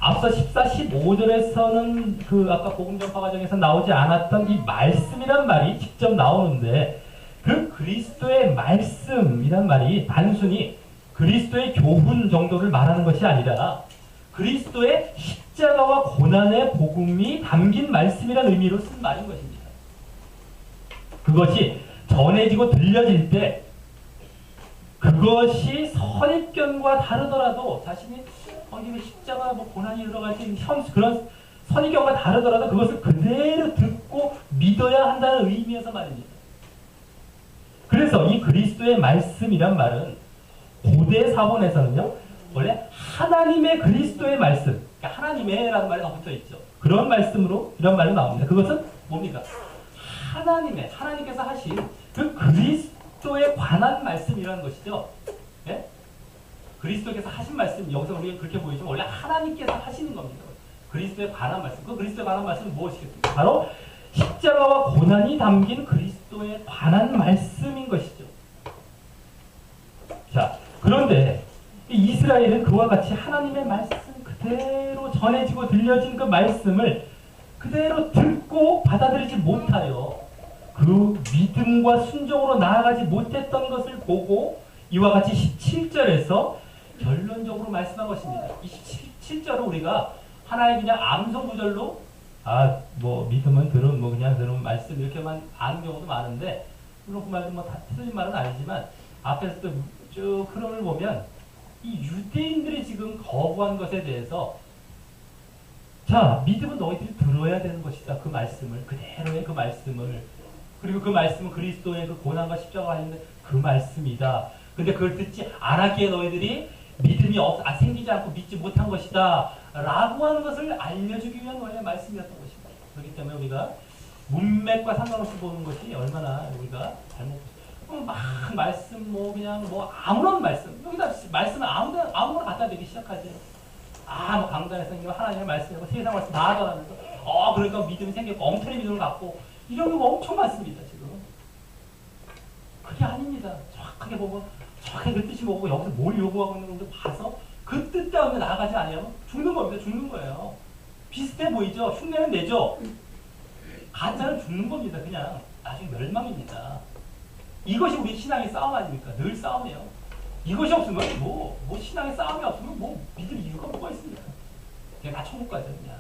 앞서 14, 15절에서는 그 아까 복음 전파 과정에서 나오지 않았던 이 말씀이란 말이 직접 나오는데 그 그리스도의 말씀이란 말이 단순히 그리스도의 교훈 정도를 말하는 것이 아니라 그리스도의 십자가와 고난의 복음이 담긴 말씀이라는 의미로 쓴 말인 것입니다. 그것이 전해지고 들려질 때 그것이 선입견과 다르더라도 자신이 이게 십자가 뭐 고난이 들어갈지 그런 선입견과 다르더라도 그것을 그대로 듣고 믿어야 한다는 의미에서 말입니다. 그래서 이 그리스도의 말씀이란 말은 고대 사본에서는요 원래 하나님의 그리스도의 말씀, 그러니까 하나님의라는 말이 붙어 있죠. 그런 말씀으로 이런 말로 나옵니다. 그것은 뭡니까? 하나님께서 하신 그 그리스도에 관한 말씀이라는 것이죠. 예? 그리스도께서 하신 말씀, 여기서 우리가 그렇게 보이지만 원래 하나님께서 하시는 겁니다. 그리스도에 관한 말씀. 그 그리스도에 관한 말씀은 무엇이겠습니까? 바로 십자가와 고난이 담긴 그리스도에 관한 말씀인 것이죠. 자, 그런데 이스라엘은 그와 같이 하나님의 말씀 그대로 전해지고 들려진 그 말씀을 그대로 듣고 받아들이지 못하여 그 믿음과 순종으로 나아가지 못했던 것을 보고 이와 같이 17절에서 결론적으로 말씀한 것입니다. 이 17절을 우리가 하나의 그냥 암송 구절로 뭐 믿음은 들은 뭐 그냥 들은 말씀 이렇게만 아는 경우도 많은데 물론 그 말도 뭐 다 틀린 말은 아니지만 앞에서 쭉 흐름을 보면 이 유대인들이 지금 거부한 것에 대해서 자, 믿음은 너희들이 들어야 되는 것이다. 그 말씀을, 그대로의 그 말씀을. 그리고 그 말씀은 그리스도의 그 고난과 십자가가 있는 그 말씀이다. 근데 그걸 듣지 않았기에 너희들이 믿음이 생기지 않고 믿지 못한 것이다. 라고 하는 것을 알려주기 위한 원래 말씀이었던 것입니다. 그렇기 때문에 우리가 문맥과 상관없이 보는 것이 얼마나 우리가 잘못, 막 말씀 그냥 아무런 말씀, 여기다 말씀을 아무거나 갖다 대기 시작하지. 뭐 강단에서 하나님의 말씀이고 세상 말씀 다 하더라면서 그러니까 믿음이 생겼고 엉터리 믿음을 갖고 이런 경우가 엄청 많습니다. 지금 그게 아닙니다. 정확하게 보고 정확하게 그 뜻이 뭐고 여기서 뭘 요구하고 있는 건지 봐서 그 뜻 때문에 나아가지 않으면 죽는 겁니다. 죽는 거예요. 비슷해 보이죠? 흉내는 내죠? 가짜는 죽는 겁니다. 그냥 나중에 멸망입니다. 이것이 우리 신앙의 싸움 아닙니까? 늘 싸움이에요. 이것이 없으면 신앙의 싸움이 없으면 믿을 이유가 뭐가 있습니까? 그냥 다 천국 가죠. 그냥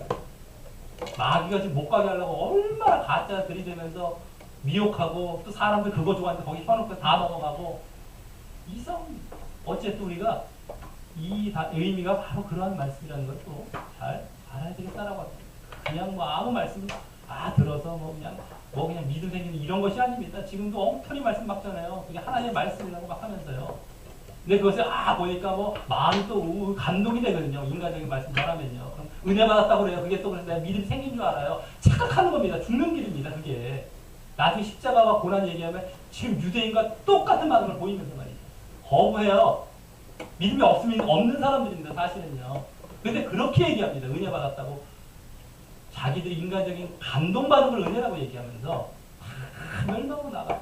마귀가 지금 못 가게 하려고 얼마나 가짜 들이대면서 미혹하고 또 사람들 그거 좋아하는데 거기 혀놓고 다 넘어가고 이 싸움. 어쨌든 우리가 이 의미가 바로 그러한 말씀이라는 걸 또 잘 알아야 되겠다라고 합니다. 그냥 아무 말씀 들어서 그냥 믿음 생기는 이런 것이 아닙니다. 지금도 엉터리 말씀 막잖아요. 그게 하나님의 말씀이라고 막 하면서요. 근데 그것을 보니까 마음이 또 감동이 되거든요. 인간적인 말씀 말하면요. 그럼 은혜 받았다고 그래요. 그게 또 그래서 내가 믿음이 생긴 줄 알아요. 착각하는 겁니다. 죽는 길입니다. 그게. 나중에 십자가와 고난 얘기하면 지금 유대인과 똑같은 반응을 보이면서 말이죠. 거부해요. 믿음이 없는 사람들입니다. 사실은요. 근데 그렇게 얘기합니다. 은혜 받았다고. 자기들이 인간적인 감동받은 걸 은혜라고 얘기하면서 멸망으로 나가.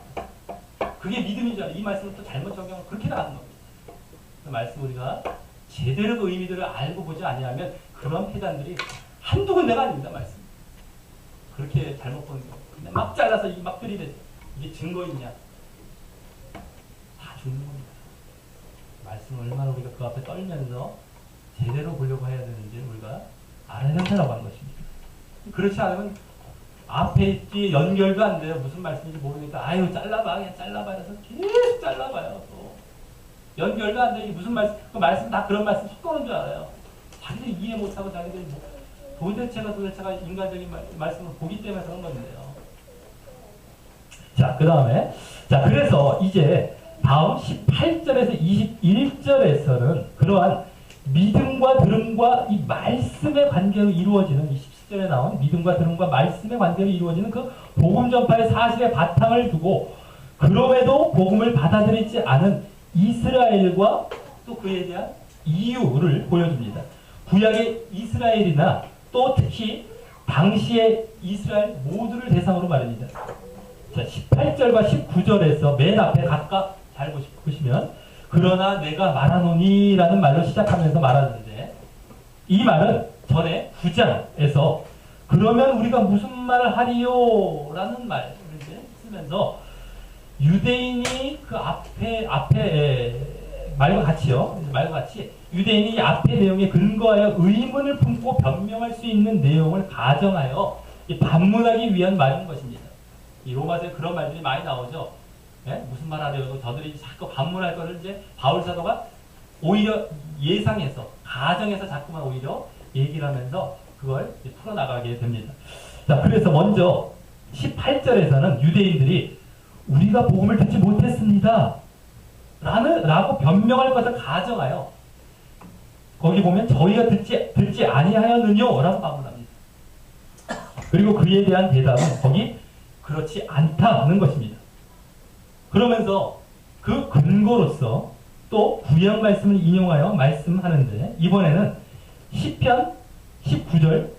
그게 믿음인 줄 알아요. 이 말씀을 또 잘못 적용하면 그렇게 나가는 겁니다. 그 말씀 우리가 제대로 그 의미들을 알고 보지 아니하면 그런 폐단들이 한두 군데가 아닙니다. 말씀. 그렇게 잘못 보는 거. 근데 막 잘라서 막 들이대. 이게 증거 있냐? 다 죽는 겁니다. 말씀을 얼마나 우리가 그 앞에 떨면서 제대로 보려고 해야 되는지 우리가 알아야 된다고 하는 것입니다. 그렇지 않으면 앞에 뒤에 연결도 안 돼요. 무슨 말씀인지 모르니까 잘라봐. 그냥 잘라봐. 그래서 계속 잘라봐요. 또 연결도 안 돼. 이게 무슨 말씀, 그 말씀 다 그런 말씀 섞어놓은 줄 알아요. 자기들이 이해 못하고 자기들이 도대체가 인간적인 말씀을 보기 때문에 그런 건데요. 자, 그 다음에 그래서 이제 다음 18절에서 21절에서는 그러한 믿음과 들음과 이 말씀의 관계로 이루어지는 이 17절에 나온 믿음과 들음과 말씀의 관계로 이루어지는 그 복음 전파의 사실의 바탕을 두고 그럼에도 복음을 받아들이지 않은 이스라엘과 또 그에 대한 이유를 보여줍니다. 구약의 이스라엘이나 또 특히 당시의 이스라엘 모두를 대상으로 말입니다. 자, 18절과 19절에서 맨 앞에 각각 잘 보시면 그러나 내가 말하노니 라는 말로 시작하면서 말하는데 이 말은 전에 9장에서 그러면 우리가 무슨 말을 하리요 라는 말을 이제 쓰면서 유대인이 그 앞에 말과 같이 유대인이 이 앞의 내용에 근거하여 의문을 품고 변명할 수 있는 내용을 가정하여 반문하기 위한 말인 것입니다. 이 로마서에 그런 말들이 많이 나오죠. 네? 무슨 말 하려고 저들이 자꾸 반문할 것을 이제 바울 사도가 오히려 예상해서 가정해서 자꾸만 오히려 얘기를 하면서 그걸 풀어나가게 됩니다. 자, 그래서 먼저 18절에서는 유대인들이 우리가 복음을 듣지 못했습니다. 라고 변명할 것을 가정하여 거기 보면 저희가 듣지 아니하였느뇨 라고 반문합니다. 그리고 그에 대한 대답은 거기 그렇지 않다는 것입니다. 그러면서 그 근거로서 또 구약 말씀을 인용하여 말씀하는데 이번에는 시편 19절,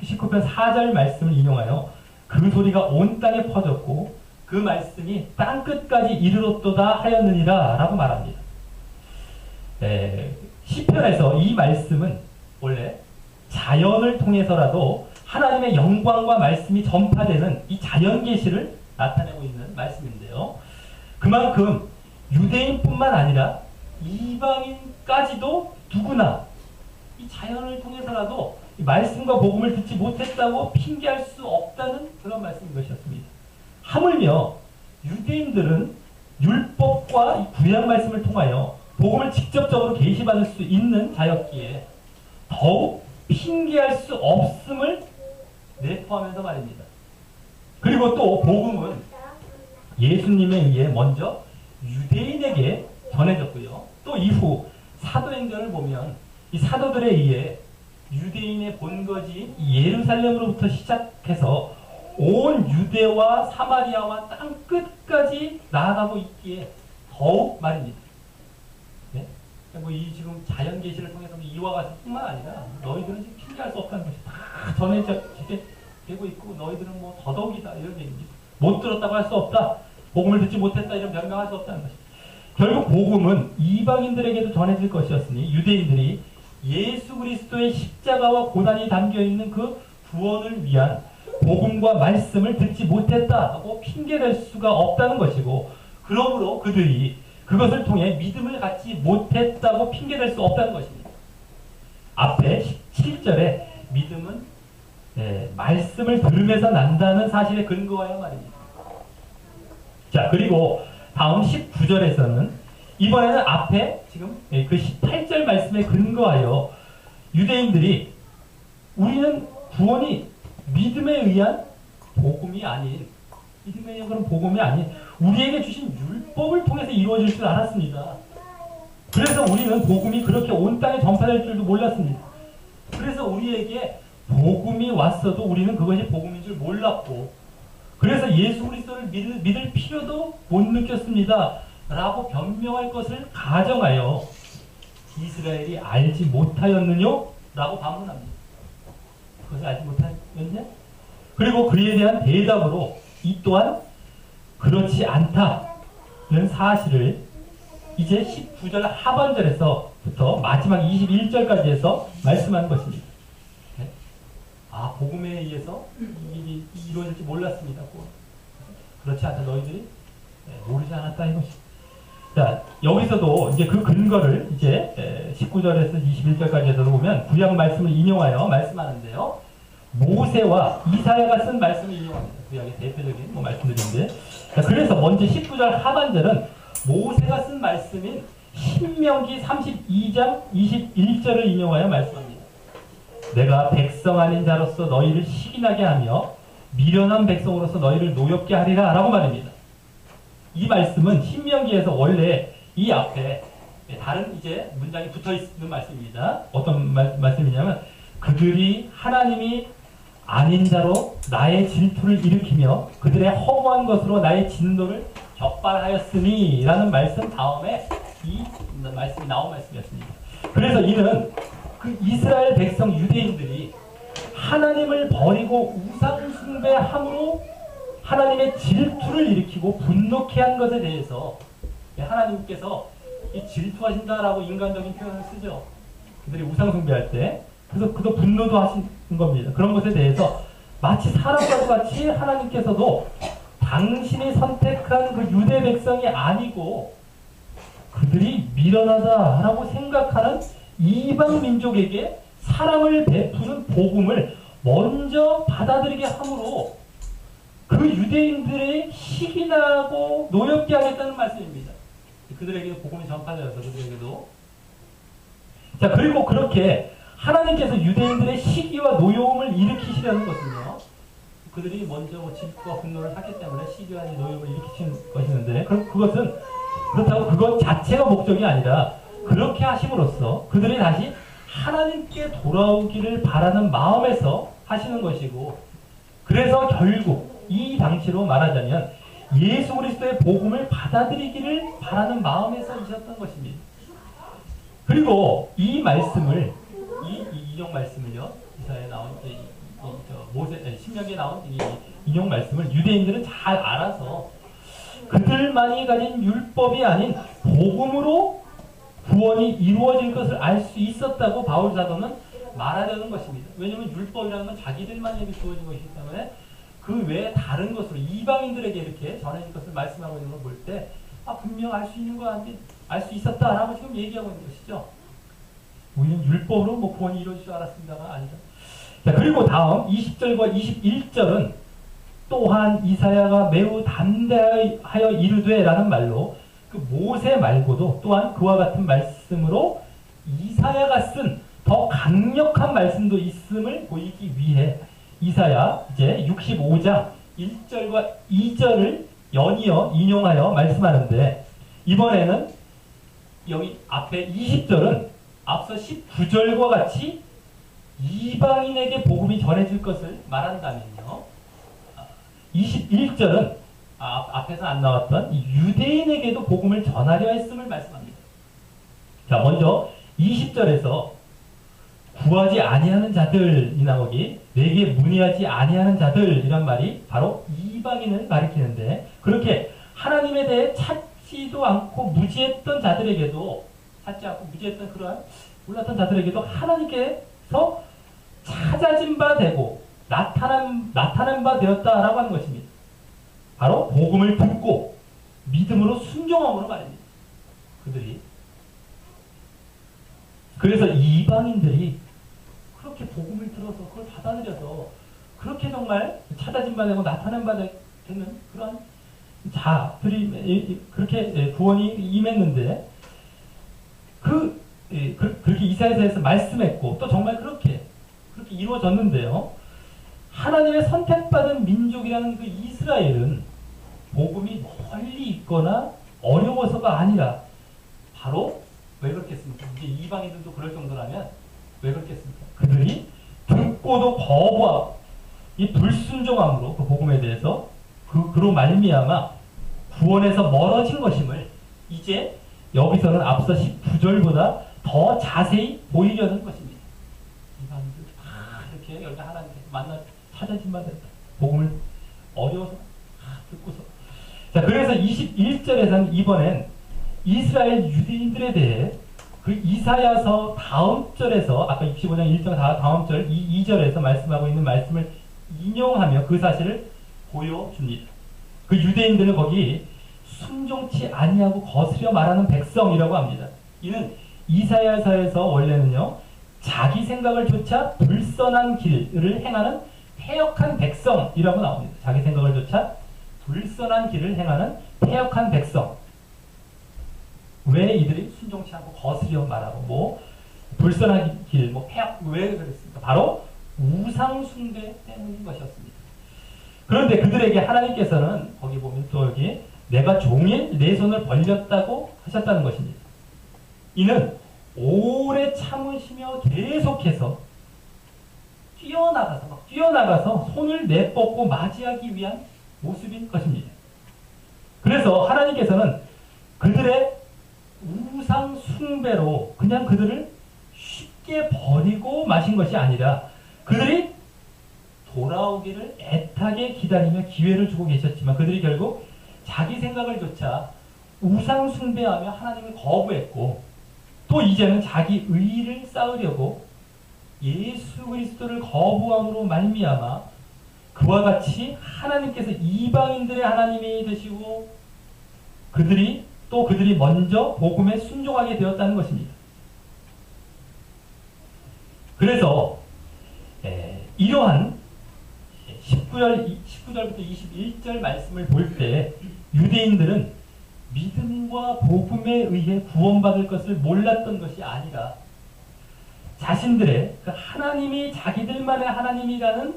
19편 4절 말씀을 인용하여 그 소리가 온 땅에 퍼졌고 그 말씀이 땅끝까지 이르렀도다 하였느니라 라고 말합니다. 시편에서 이 말씀은 원래 자연을 통해서라도 하나님의 영광과 말씀이 전파되는 이 자연 계시를 나타내고 있는 말씀인데요. 그만큼 유대인뿐만 아니라 이방인까지도 누구나 이 자연을 통해서라도 이 말씀과 복음을 듣지 못했다고 핑계할 수 없다는 그런 말씀인 것이었습니다. 하물며 유대인들은 율법과 이 구약 말씀을 통하여 복음을 직접적으로 계시받을 수 있는 자였기에 더욱 핑계할 수 없음을 내포하면서 말입니다. 그리고 또 복음은 예수님에 의해 먼저 유대인에게 전해졌고요. 또 이후 사도행전을 보면 이 사도들에 의해 유대인의 본거지인 예루살렘으로부터 시작해서 온 유대와 사마리아와 땅 끝까지 나아가고 있기에 더욱 말입니다. 네? 이 지금 자연 계시를 통해서 이와 같은 뿐만 아니라 너희들은 지금 핑계할 수 없다는 것이 다 전해지게 되고 있고 너희들은 뭐 더더욱이다 이런 얘기입니다. 못 들었다고 할 수 없다. 복음을 듣지 못했다 이런 변명할 수 없다는 것입니다. 결국 복음은 이방인들에게도 전해질 것이었으니 유대인들이 예수 그리스도의 십자가와 고난이 담겨있는 그 구원을 위한 복음과 말씀을 듣지 못했다고 핑계댈 수가 없다는 것이고 그러므로 그들이 그것을 통해 믿음을 갖지 못했다고 핑계댈 수 없다는 것입니다. 앞에 17절에 믿음은 말씀을 들으면서 난다는 사실에 근거하여 말입니다. 자, 그리고 다음 19절에서는 이번에는 앞에 지금 그 18절 말씀에 근거하여 유대인들이 우리는 구원이 믿음에 의한 복음이 아닌 믿음에 의한 그런 복음이 아닌 우리에게 주신 율법을 통해서 이루어질 줄 알았습니다. 그래서 우리는 복음이 그렇게 온 땅에 전파될 줄도 몰랐습니다. 그래서 우리에게 복음이 왔어도 우리는 그것이 복음인 줄 몰랐고 그래서 예수 그리스도를 믿을 필요도 못 느꼈습니다. 라고 변명할 것을 가정하여 이스라엘이 알지 못하였느냐? 라고 반문합니다. 그것을 알지 못하였냐? 그리고 그에 대한 대답으로 이 또한 그렇지 않다는 사실을 이제 19절 하반절에서부터 마지막 21절까지 해서 말씀하는 것입니다. 네? 아, 복음에 의해서 일이 이루어질지 몰랐습니다. 그렇지 않다. 너희들이 모르지 않았다 이것이. 자, 여기서도 이제 그 근거를 이제 19절에서 21절까지에서 보면 구약 말씀을 인용하여 말씀하는데요. 모세와 이사야가 쓴 말씀을 인용합니다. 구약의 대표적인 말씀들인데. 자, 그래서 먼저 19절 하반절은 모세가 쓴 말씀인 신명기 32장 21절을 인용하여 말씀합니다. 내가 백성 아닌 자로서 너희를 시기나게 하며 미련한 백성으로서 너희를 노엽게 하리라 라고 말합니다. 이 말씀은 신명기에서 원래 이 앞에 다른 이제 문장이 붙어 있는 말씀입니다. 어떤 말씀이냐면 그들이 하나님이 아닌 자로 나의 질투를 일으키며 그들의 허무한 것으로 나의 진노를 격발하였으니 라는 말씀 다음에 이 말씀이 나온 말씀이었습니다. 그래서 이는 그 이스라엘 백성 유대인들이 하나님을 버리고 우상 숭배함으로 하나님의 질투를 일으키고 분노케 한 것에 대해서 하나님께서 이 질투하신다라고 인간적인 표현을 쓰죠. 그들이 우상 숭배할 때. 그래서 그도 분노도 하신 겁니다. 그런 것에 대해서 마치 사람과 같이 하나님께서도 당신이 선택한 그 유대 백성이 아니고 그들이 미련하다라고 생각하는 이방 민족에게 사랑을 베푸는 복음을 먼저 받아들이게 함으로 그 유대인들의 시기나고 노엽게 하겠다는 말씀입니다. 그들에게 복음이 전파되어서 그들에게도. 자, 그리고 그렇게 하나님께서 유대인들의 시기와 노여움을 일으키시려는 것은요. 그들이 먼저 질투와 분노를 하기 때문에 시기와 노여움을 일으키신 것이는데 그것은 그렇다고 그것 자체가 목적이 아니라 그렇게 하심으로써 그들이 다시 하나님께 돌아오기를 바라는 마음에서 하시는 것이고 그래서 결국 이 당시로 말하자면 예수 그리스도의 복음을 받아들이기를 바라는 마음에서 이셨던 것입니다. 그리고 이 말씀을 이 인용 말씀을요 이사야에 나온 신명기에 나온 이 인용 말씀을 유대인들은 잘 알아서 그들만이 가진 율법이 아닌 복음으로 구원이 이루어질 것을 알 수 있었다고 바울 사도는 말하려는 것입니다. 왜냐하면 율법이라는 건 자기들만에게 주어진 것이기 때문에 그 외에 다른 것으로 이방인들에게 이렇게 전해질 것을 말씀하고 있는 걸 볼 때 분명 알 수 있는 거 알 수 있었다라고 지금 얘기하고 있는 것이죠. 우리는 율법으로 뭐 구원이 이루어질 줄 알았습니다가 아니죠. 자, 그리고 다음 20절과 21절은 또한 이사야가 매우 담대하여 이르되 라는 말로 그 모세 말고도 또한 그와 같은 말씀으로 이사야가 쓴 더 강력한 말씀도 있음을 보이기 위해 이사야 이제 65장 1절과 2절을 연이어 인용하여 말씀하는데, 이번에는 여기 앞에 20절은 앞서 19절과 같이 이방인에게 복음이 전해질 것을 말한다면요, 21절은 앞에서 안 나왔던 유대인에게도 복음을 전하려 했음을 말씀합니다. 자, 먼저 20절에서 구하지 아니하는 자들이 나오기, 내게 문의하지 아니하는 자들이란 말이 바로 이방인을 가리키는데, 그렇게 하나님에 대해 찾지도 않고 무지했던 자들에게도, 찾지 않고 무지했던 그러한 몰랐던 자들에게도 하나님께서 찾아진 바 되고 나타난 바 되었다라고 하는 것입니다. 바로 복음을 듣고 믿음으로 순종함으로 말입니다. 그들이. 그래서 이방인들이 그렇게 복음을 들어서 그걸 받아들여서 그렇게 정말 찾아진 바 되고 나타난 바 되는 그런 자들이 그렇게 구원이 임했는데, 그렇게 이사야서에서 말씀했고 또 정말 그렇게 이루어졌는데요. 하나님의 선택받은 민족이라는 그 이스라엘은 복음이 멀리 있거나 어려워서가 아니라 바로 왜 그렇겠습니까? 이제 이방인들도 그럴 정도라면 왜 그렇겠습니까? 그들이 듣고도 거부하고 이 불순종함으로 그 복음에 대해서 그로 말미암아 구원에서 멀어진 것임을 이제 여기서는 앞서 19절보다 더 자세히 보이려는 것입니다. 이방인들 다 이렇게 여기 하나님께서 만나 찾아진 바 됐다. 복음을 어려워서 듣고서. 자, 그래서 21절에서는 이번엔 이스라엘 유대인들에 대해 그 이사야서 다음 절에서 아까 65장 1절 다음 절 2절에서 말씀하고 있는 말씀을 인용하며 그 사실을 보여줍니다. 그 유대인들은 거기 순종치 아니하고 거스려 말하는 백성이라고 합니다. 이는 이사야서에서 원래는요, 자기 생각을 좇아 불선한 길을 행하는 패역한 백성이라고 나옵니다. 자기 생각을 좇아 불선한 길을 행하는 패역한 백성. 왜 이들이 순종치 않고 거스려 말하고 불선한 길, 패역, 왜 그랬습니까? 바로 우상 숭배 때문인 것이었습니다. 그런데 그들에게 하나님께서는 거기 보면 또 여기 내가 종일 내 손을 벌렸다고 하셨다는 것입니다. 이는 오래 참으시며 계속해서 뛰어나가서 손을 내뻗고 맞이하기 위한 모습인 것입니다. 그래서 하나님께서는 그들의 우상 숭배로 그냥 그들을 쉽게 버리고 마신 것이 아니라 그들이 돌아오기를 애타게 기다리며 기회를 주고 계셨지만 그들이 결국 자기 생각을 좇아 우상 숭배하며 하나님을 거부했고, 또 이제는 자기 의의를 쌓으려고 예수 그리스도를 거부함으로 말미암아 그와 같이 하나님께서 이방인들의 하나님이 되시고 그들이 먼저 복음에 순종하게 되었다는 것입니다. 그래서 이러한 19절부터 21절 말씀을 볼 때 유대인들은 믿음과 복음에 의해 구원받을 것을 몰랐던 것이 아니라 자신들의 그 하나님이 자기들만의 하나님이라는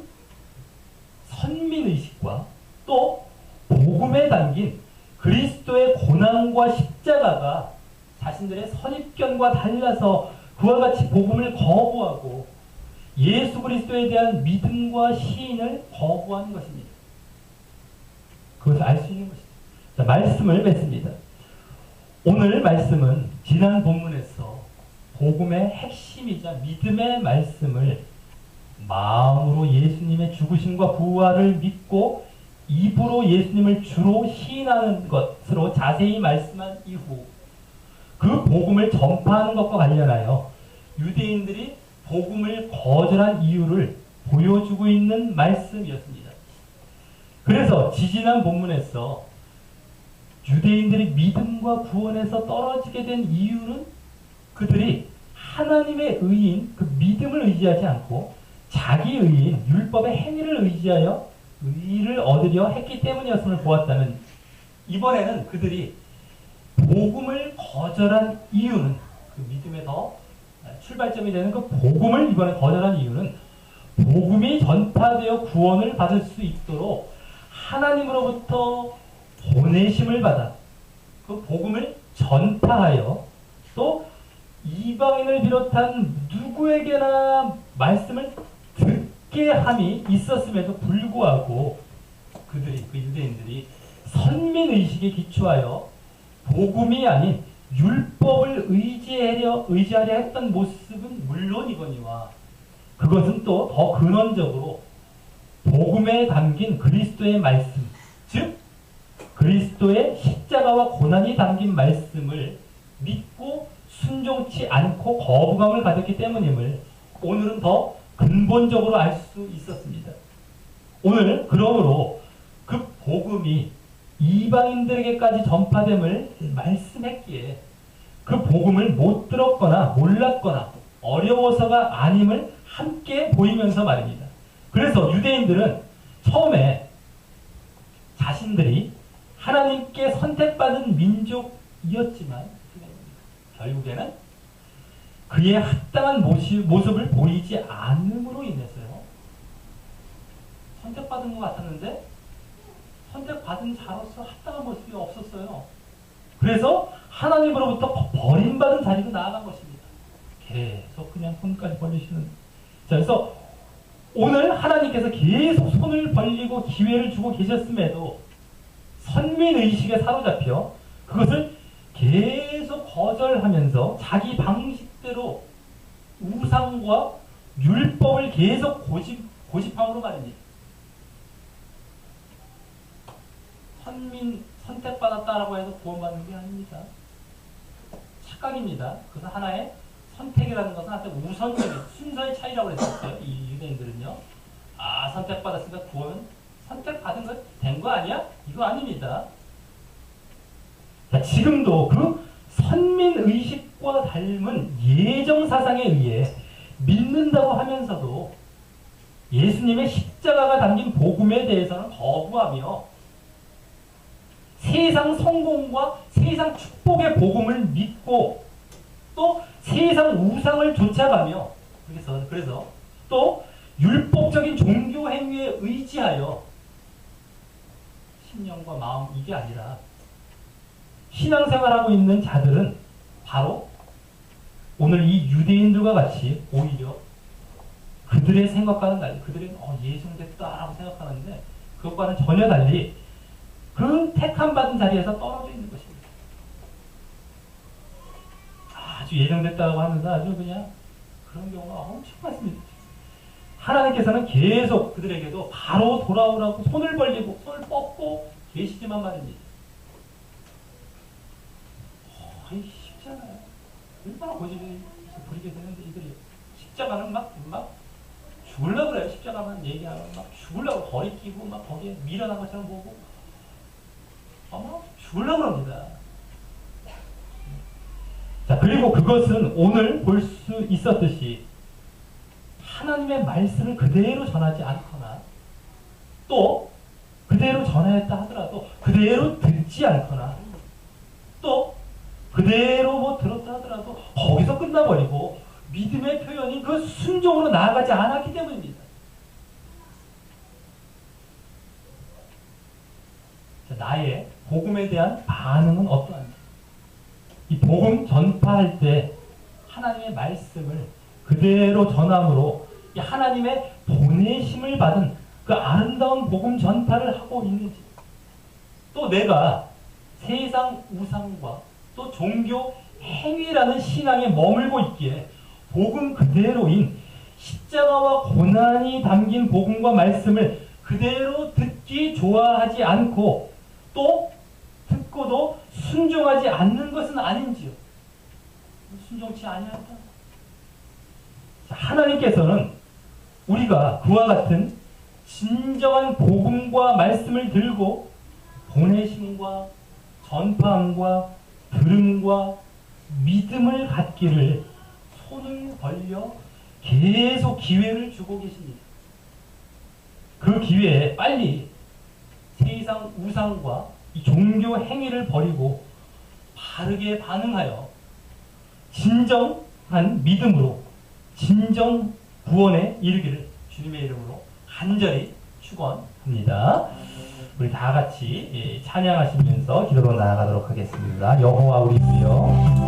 선민의식과 또 복음에 담긴 그리스도의 고난과 십자가가 자신들의 선입견과 달라서 그와 같이 복음을 거부하고 예수 그리스도에 대한 믿음과 시인을 거부하는 것입니다. 그것을 알 수 있는 것입니다. 자, 말씀을 맺습니다. 오늘 말씀은 지난 본문에서 복음의 핵심이자 믿음의 말씀을 마음으로 예수님의 죽으심과 부활을 믿고 입으로 예수님을 주로 시인하는 것으로 자세히 말씀한 이후 그 복음을 전파하는 것과 관련하여 유대인들이 복음을 거절한 이유를 보여주고 있는 말씀이었습니다. 그래서 지지난 본문에서 유대인들이 믿음과 구원에서 떨어지게 된 이유는 그들이 하나님의 의인 그 믿음을 의지하지 않고 자기 의인 율법의 행위를 의지하여 의를 얻으려 했기 때문이었음을 보았다면 이번에는 그들이 복음을 거절한 이유는 그 믿음의 더 출발점이 되는 그 복음을 이번에 거절한 이유는 복음이 전파되어 구원을 받을 수 있도록 하나님으로부터 보내심을 받아 그 복음을 전파하여 또 이방인을 비롯한 누구에게나 말씀을 듣게 함이 있었음에도 불구하고 그들이 그 유대인들이 선민의식에 기초하여 복음이 아닌 율법을 의지하려 했던 모습은 물론이거니와 그것은 또 더 근원적으로 복음에 담긴 그리스도의 말씀, 즉 그리스도의 십자가와 고난이 담긴 말씀을 믿고 순종치 않고 거부감을 가졌기 때문임을 오늘은 더 근본적으로 알 수 있었습니다. 오늘 그러므로 그 복음이 이방인들에게까지 전파됨을 말씀했기에 그 복음을 못 들었거나 몰랐거나 어려워서가 아님을 함께 보이면서 말입니다. 그래서 유대인들은 처음에 자신들이 하나님께 선택받은 민족이었지만 결국에는 그의 합당한 모습을 보이지 않음으로 인해서요. 선택받은 것 같았는데 선택받은 자로서 합당한 모습이 없었어요. 그래서 하나님으로부터 버림받은 자리로 나아간 것입니다. 계속 그냥 손까지 벌리시는. 자, 그래서 오늘 하나님께서 계속 손을 벌리고 기회를 주고 계셨음에도 선민의식에 사로잡혀 그것을 계속 거절하면서 자기 방식대로 우상과 율법을 계속 고집함으로 말입니다. 선택받았다라고 해서 구원받는 게 아닙니다. 착각입니다. 그것은 하나의 선택이라는 것은 하나의 우선적인 순서의 차이라고 했었어요. 이 유대인들은요. 아, 선택받았으니까 구원은 선택받은 것 된 거 아니야? 이거 아닙니다. 자, 지금도 그 선민의식과 닮은 예정사상에 의해 믿는다고 하면서도 예수님의 십자가가 담긴 복음에 대해서는 거부하며 세상 성공과 세상 축복의 복음을 믿고 또 세상 우상을 쫓아가며 그래서 또 율법적인 종교 행위에 의지하여 신념과 마음 이게 아니라 신앙생활하고 있는 자들은 바로 오늘 이 유대인들과 같이 오히려 그들의 생각과는 달리 그들은 예정됐다라고 생각하는데 그것과는 전혀 달리 그 택함받은 자리에서 떨어져 있는 것입니다. 아주 예정됐다고 하면서 아주 그냥 그런 경우가 엄청 많습니다. 하나님께서는 계속 그들에게도 바로 돌아오라고 손을 벌리고 손을 뻗고 계시지만 말입니다. 쉽지 않아요. 얼마나 고집이 부리게 되는데 이들이 십자가는 막 죽으려고 그래요. 십자가만 얘기하면 막 죽으려고 거리 끼고 막 거기에 미련한 것처럼 보고 죽으려고 합니다. 자, 그리고 그것은 오늘 볼 수 있었듯이 하나님의 말씀을 그대로 전하지 않거나 또 그대로 전하였다 하더라도 그대로 듣지 않거나 또 그대로 들었다 하더라도 거기서 끝나버리고 믿음의 표현이 그 순종으로 나아가지 않았기 때문입니다. 자, 나의 복음에 대한 반응은 어떠한지. 이 복음 전파할 때 하나님의 말씀을 그대로 전함으로 이 하나님의 보내심을 받은 그 아름다운 복음 전파를 하고 있는지 또 내가 세상 우상과 또 종교 행위라는 신앙에 머물고 있기에 복음 그대로인 십자가와 고난이 담긴 복음과 말씀을 그대로 듣기 좋아하지 않고 또 듣고도 순종하지 않는 것은 아닌지요. 순종치 아니한다. 하나님께서는 우리가 그와 같은 진정한 복음과 말씀을 들고 보내심과 전파함과 들음과 믿음을 갖기를 손을 벌려 계속 기회를 주고 계십니다. 그 기회에 빨리 세상 우상과 이 종교 행위를 버리고 바르게 반응하여 진정한 믿음으로 진정 구원에 이르기를 주님의 이름으로 간절히 축원합니다. 우리 다 같이 찬양하시면서 기도로 나아가도록 하겠습니다. 여호와 우리 주여,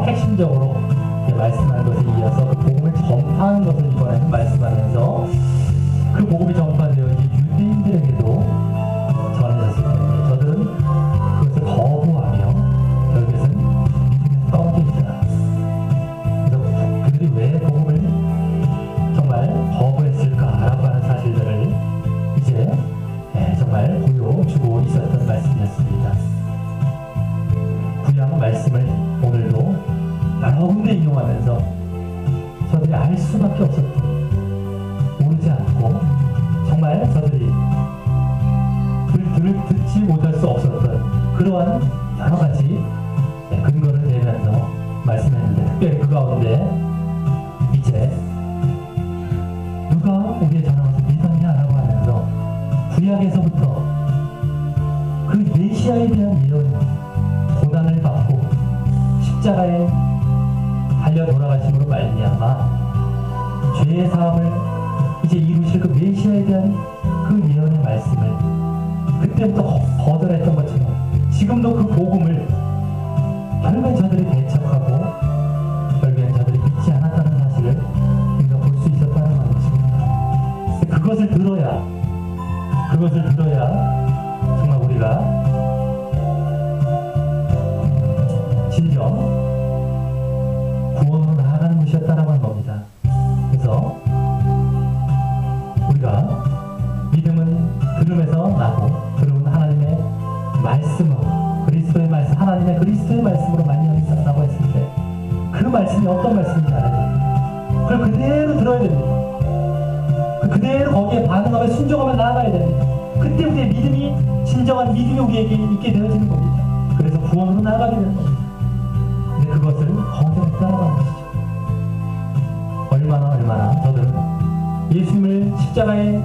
핵심적으로 말씀하는 것에 이어서 그 복음을 전파하는 것을 이번에는 말씀하면서 그 복음이 전파되어 이제 유대인들에게도 전해졌을 텐데 저들은 그것을 거부하며 결국에는 떠들다. 그래서 그들이 왜 복음을 정말 거부했을까라고 하는 사실들을 이제 정말 보여주고 있었던 말씀이었습니다. 구약 말씀을 오늘도 여러 군데 인용하면서 저들이 알 수밖에 없었던, 모르지 않고 정말 저들이 듣지 못할 수 없었던 그러한 여러 가지 근거를 대면서 말씀했는데, 특별히 그 가운데 이제 누가 우리의 전화 와서 믿었냐라고 하면서 구약에서부터 그 메시아에 대한 예언, 고난을 받고 십자가에 달려 돌아가심으로 말미암아 죄의 사함을 이제 이루실 그 메시아에 대한 그 예언의 말씀을 그때부터 거절했던 것처럼 지금도 그 복음을 결국엔 저들이 배척하고 결국엔 저들이 믿지 않았다는 사실을 우리가 볼 수 있었다는 것입니다. 그것을 들어야 정말 우리가 진정 구원으로 나아가는 것이었다라고 하는 겁니다. 그래서 우리가 믿음은 들음에서 나고, 들음은 하나님의 말씀으로, 그리스도의 말씀, 하나님의 그리스도의 말씀으로 말미암았다라고 했을 때 그 말씀이 어떤 말씀인지 알아야 됩니다. 그걸 그대로 들어야 됩니다. 그대로 거기에 반응하며 순종하며 나아가야 됩니다. 그때 우리의 믿음이, 진정한 믿음이 우리에게 있게 되어지는 겁니다. 그래서 구원으로 나아가게 되는 겁니다. 근데 그것을 거절했다라고 하는 것이죠. 얼마나 저들은 예수님을 십자가에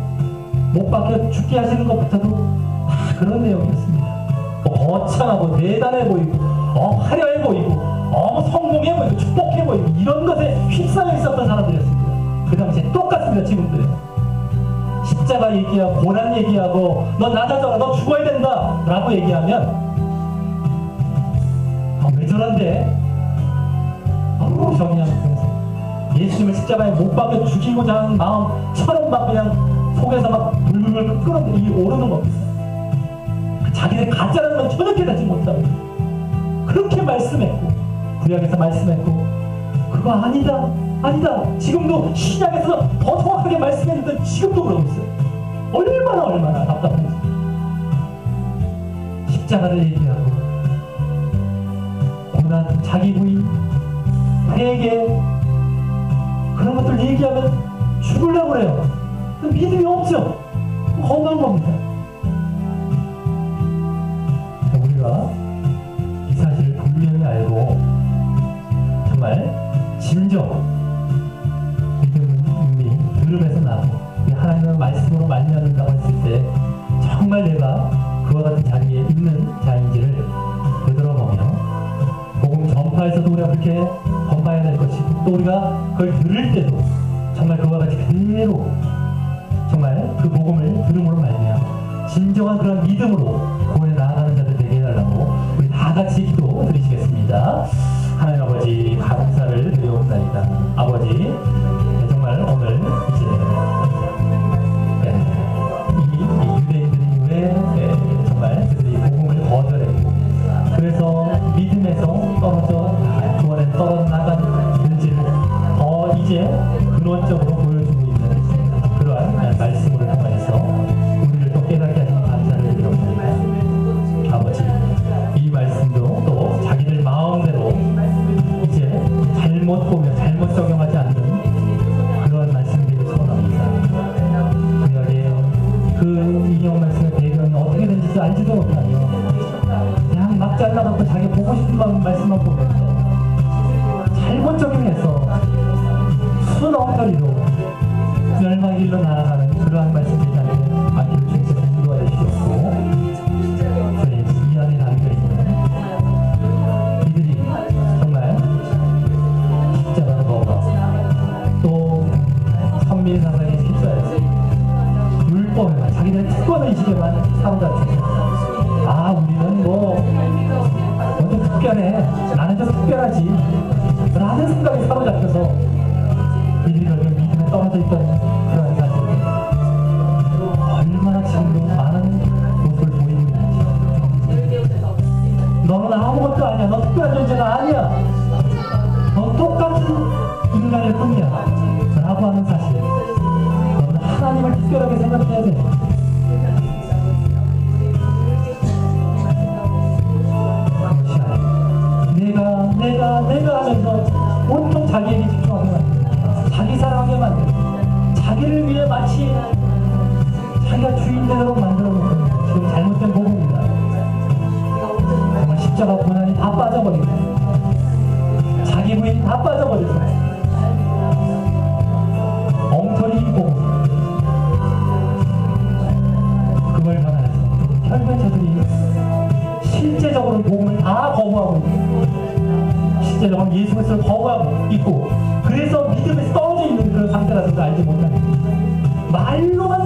못 박혀 죽게 하시는 것부터도 다 그런 내용이었습니다. 거창하고 대단해 보이고 화려해 보이고 성공해 보이고 축복해 보이고 이런 것에 휩싸여 있었던 사람들이었습니다. 그 당시에 똑같습니다. 지금도요. 십자가 얘기하고 고난 얘기하고 너 낮아져라, 너 죽어야 된다 라고 얘기하면 왜 저런데? 정의하면서 예수님을 십자가에 못 박여 죽이고자 하는 마음처럼 막 그냥 속에서 막 불불불 끓어오르는 이 오르는 겁니다. 자기네 가짜라는 건 전혀 깨닫지 못하고 그렇게 말씀했고 구약에서 말씀했고 그거 아니다 아니다 지금도 신약에서 더 정확하게 말씀했는데 지금도 그러고 있어요. 얼마나 답답한지. 십자가를 얘기하고 고난, 자기 부인, 회개 그런 것들 얘기하면 죽으려고 그래요. 믿음이 없죠. 험한 겁니다. 우리가 이 사실을 분명히 알고 정말 진정 믿음이 들음에서 나고 하나님의 말씀으로 말미암는다고 했을 때 정말 내가 그와 같은 자리에 있는 자인지를 되돌아보며 복음 전파에서도 우리가 그렇게 전파해야 될 것이고 또 우리가 그걸 들을 때도 정말 그와 같이 그대로 정말 그 복음을 들음으로 말미암아 진정한 그런 믿음으로 구원에 나아가는 자들 되게 해달라고 우리 다 같이 기도 드리시겠습니다. 하나님 아버지 감사를 드려옵나이다. 아버지 정말 오늘 이제 이 유대인들이 왜 정말 그들이 복음을 거절했고 그래서 믿음에서 떨어져 구원에 떨어나간 그들을 더 이제 근원적으로 보여주고 있는 그러한 말씀을 통해서 우리를 또 깨닫게 하시는 감사를 드립니다. 아버지 이 말씀도 또 자기들 마음대로 이제 잘못 보며 잘못 적용하지 않는 그러한 말씀들을 소원합니다. 우리에게 그 인용 말씀의 배경이 어떻게 된지 알지도 못하며 그냥 막 잘라갖고 자기 보고 싶은 말씀만 보면서 잘못 적용해서 순엉터리로 멸망의 길로 나아가는 그러한 말씀들이 않기를 주께서 인도하여 주시옵고 저희 이 안에 남겨있는 이들이 정말 십자가를 먹어 또 선민사상의 십자에서 율법에만 자기들의 특권의식에만 사로잡혀서 우리는 좀 특별해 나는 좀 특별하지 라는 생각에 사로잡혀서 이들이 믿음에 떨어져 있던 그런 사실을 얼마나 지금도 많은 모습을 보이고 있는지 너는 아무것도 아니야 너 특별한 존재가 아니야 넌 똑같은 인간일 뿐이야 라고 하는 사실 너는 하나님을 특별하게 생각해야 돼. 내가 하면서 온통 자기에게 집중하게 만들고 자기 사랑하게 만들고 자기를 위해 마치 자기가 주인 되도록 만들어 놓는 지금 잘못된 복음입니다. 정말 십자가 고난이 다 빠져버리고 자기 부인이 다 빠져버리고 엉터리 복음 그걸 전하면서 결국에 저들이 실제적으로 복음을 다 거부하고 있고 실제적으로 예수 그리스도를 거부하고 있고 그래서 믿음에서 떨어져 있는 그런 상태라는 걸 알지 못하는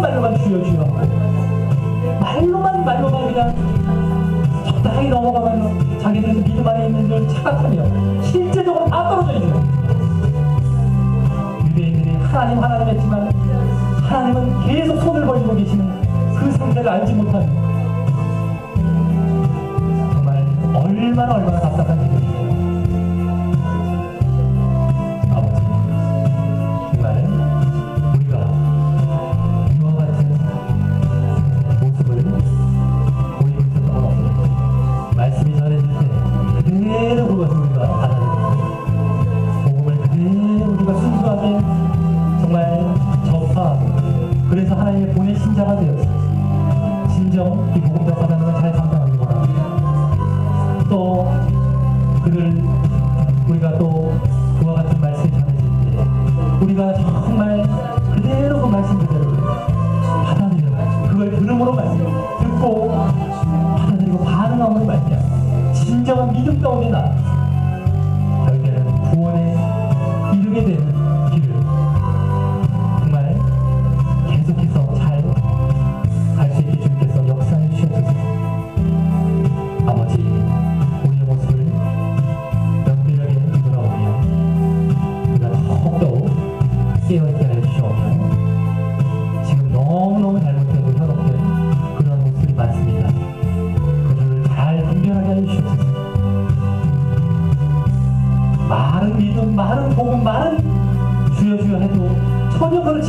말로만 주여 하고 말로만 그냥 적당히 넘어가면 자기들은 믿음 안에 있는 줄 착각하며 실제적으로 다 떨어져 있는 유대인들이 하나님 했지만 하나님은 계속 손을 벌리고 계시는 그 상태를 알지 못하는 정말 얼마나 답답한 일이에요. 아버지 정말 우리가 이와 같은 모습을 보이고 있었던 것 같아요. 말씀이 전해질 때 그대로 그것을 우리가 받아들이고 복음을 그대로 우리가 순수하게 정말 접하고 그래서 하나님의 보내신 자가 되었어요. 진정 이 복음 접하다는 걸 잘 감당하기 바랍니다. 또 그들 우리가 또 그와 같은 말씀을 전해질 때 우리가 정말 그대로 그 말씀 그대로 받아들여 그걸 들음으로 말씀 듣고 받아들이고 반응함으로 말이야 진정한 믿음 가운데 나 결국에는 구원에 이르게 되는 길을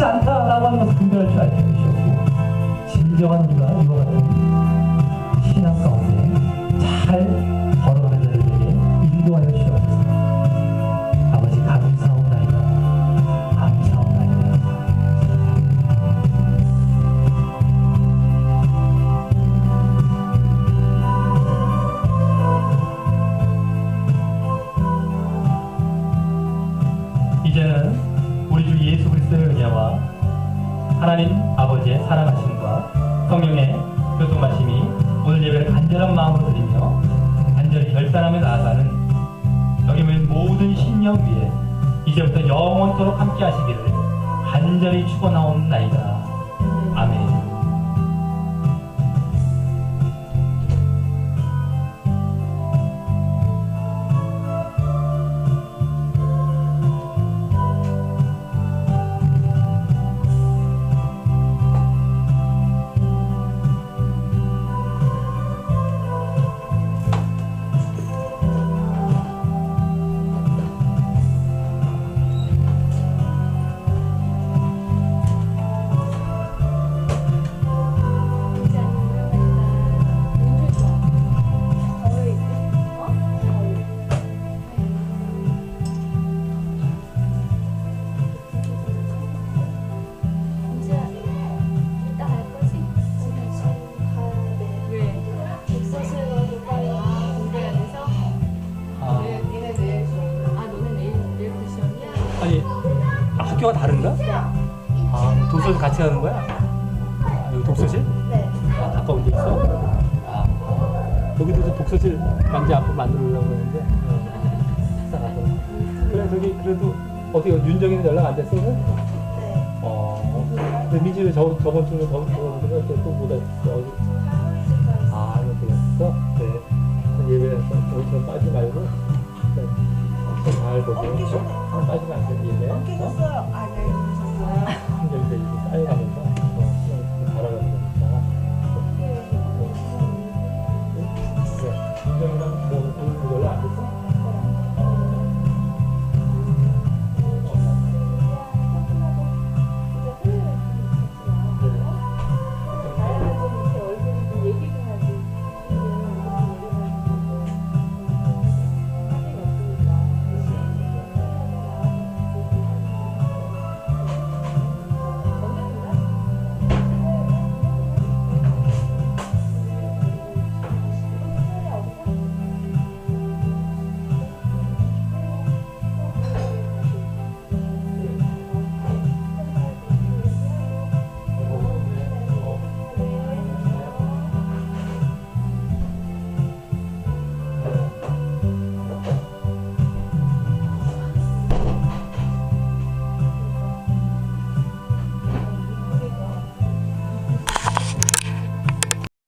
그렇지 않다라고 하는 것을 분별할 줄 알게 해주셨고, 진정한 우리가 이와 같은 신앙 가운데 잘 걸어가는 자들에게 인도하여 주시옵소서. 아버지 감사하옵나이다. 감사하옵나이다. 이제는 우리 주 예수 그리스도의 은혜와 하나님 아버지의 사랑하심과 성령의 교통하심이 오늘 예배를 간절한 마음으로 드리며 간절히 결단하며 나아가는 여기 모인 모든 신령 위에 이제부터 영원토록 함께 하시기를 간절히 축원하옵나이다. 아멘. 아니, 학교가 다른가? 아, 독서실 같이 가는 거야? 아, 여기 독서실? 네. 아, 가까운 데 있어? 아, 여기도 독서실 만지 앞으로 만들려고 그러는데 식사 가서. 그래, 저기 그래도 어떻게 윤정이는 연락 안 됐어? 네. 근데 민지는 저번 주는 또못 왔어. 어디? 아, 이거 되겠어? 네. 예배에서 여기서 빠지지 말고. 네. 잘 보고. 빠지면 안 돼, 예배. 깨졌어요. 아, 네.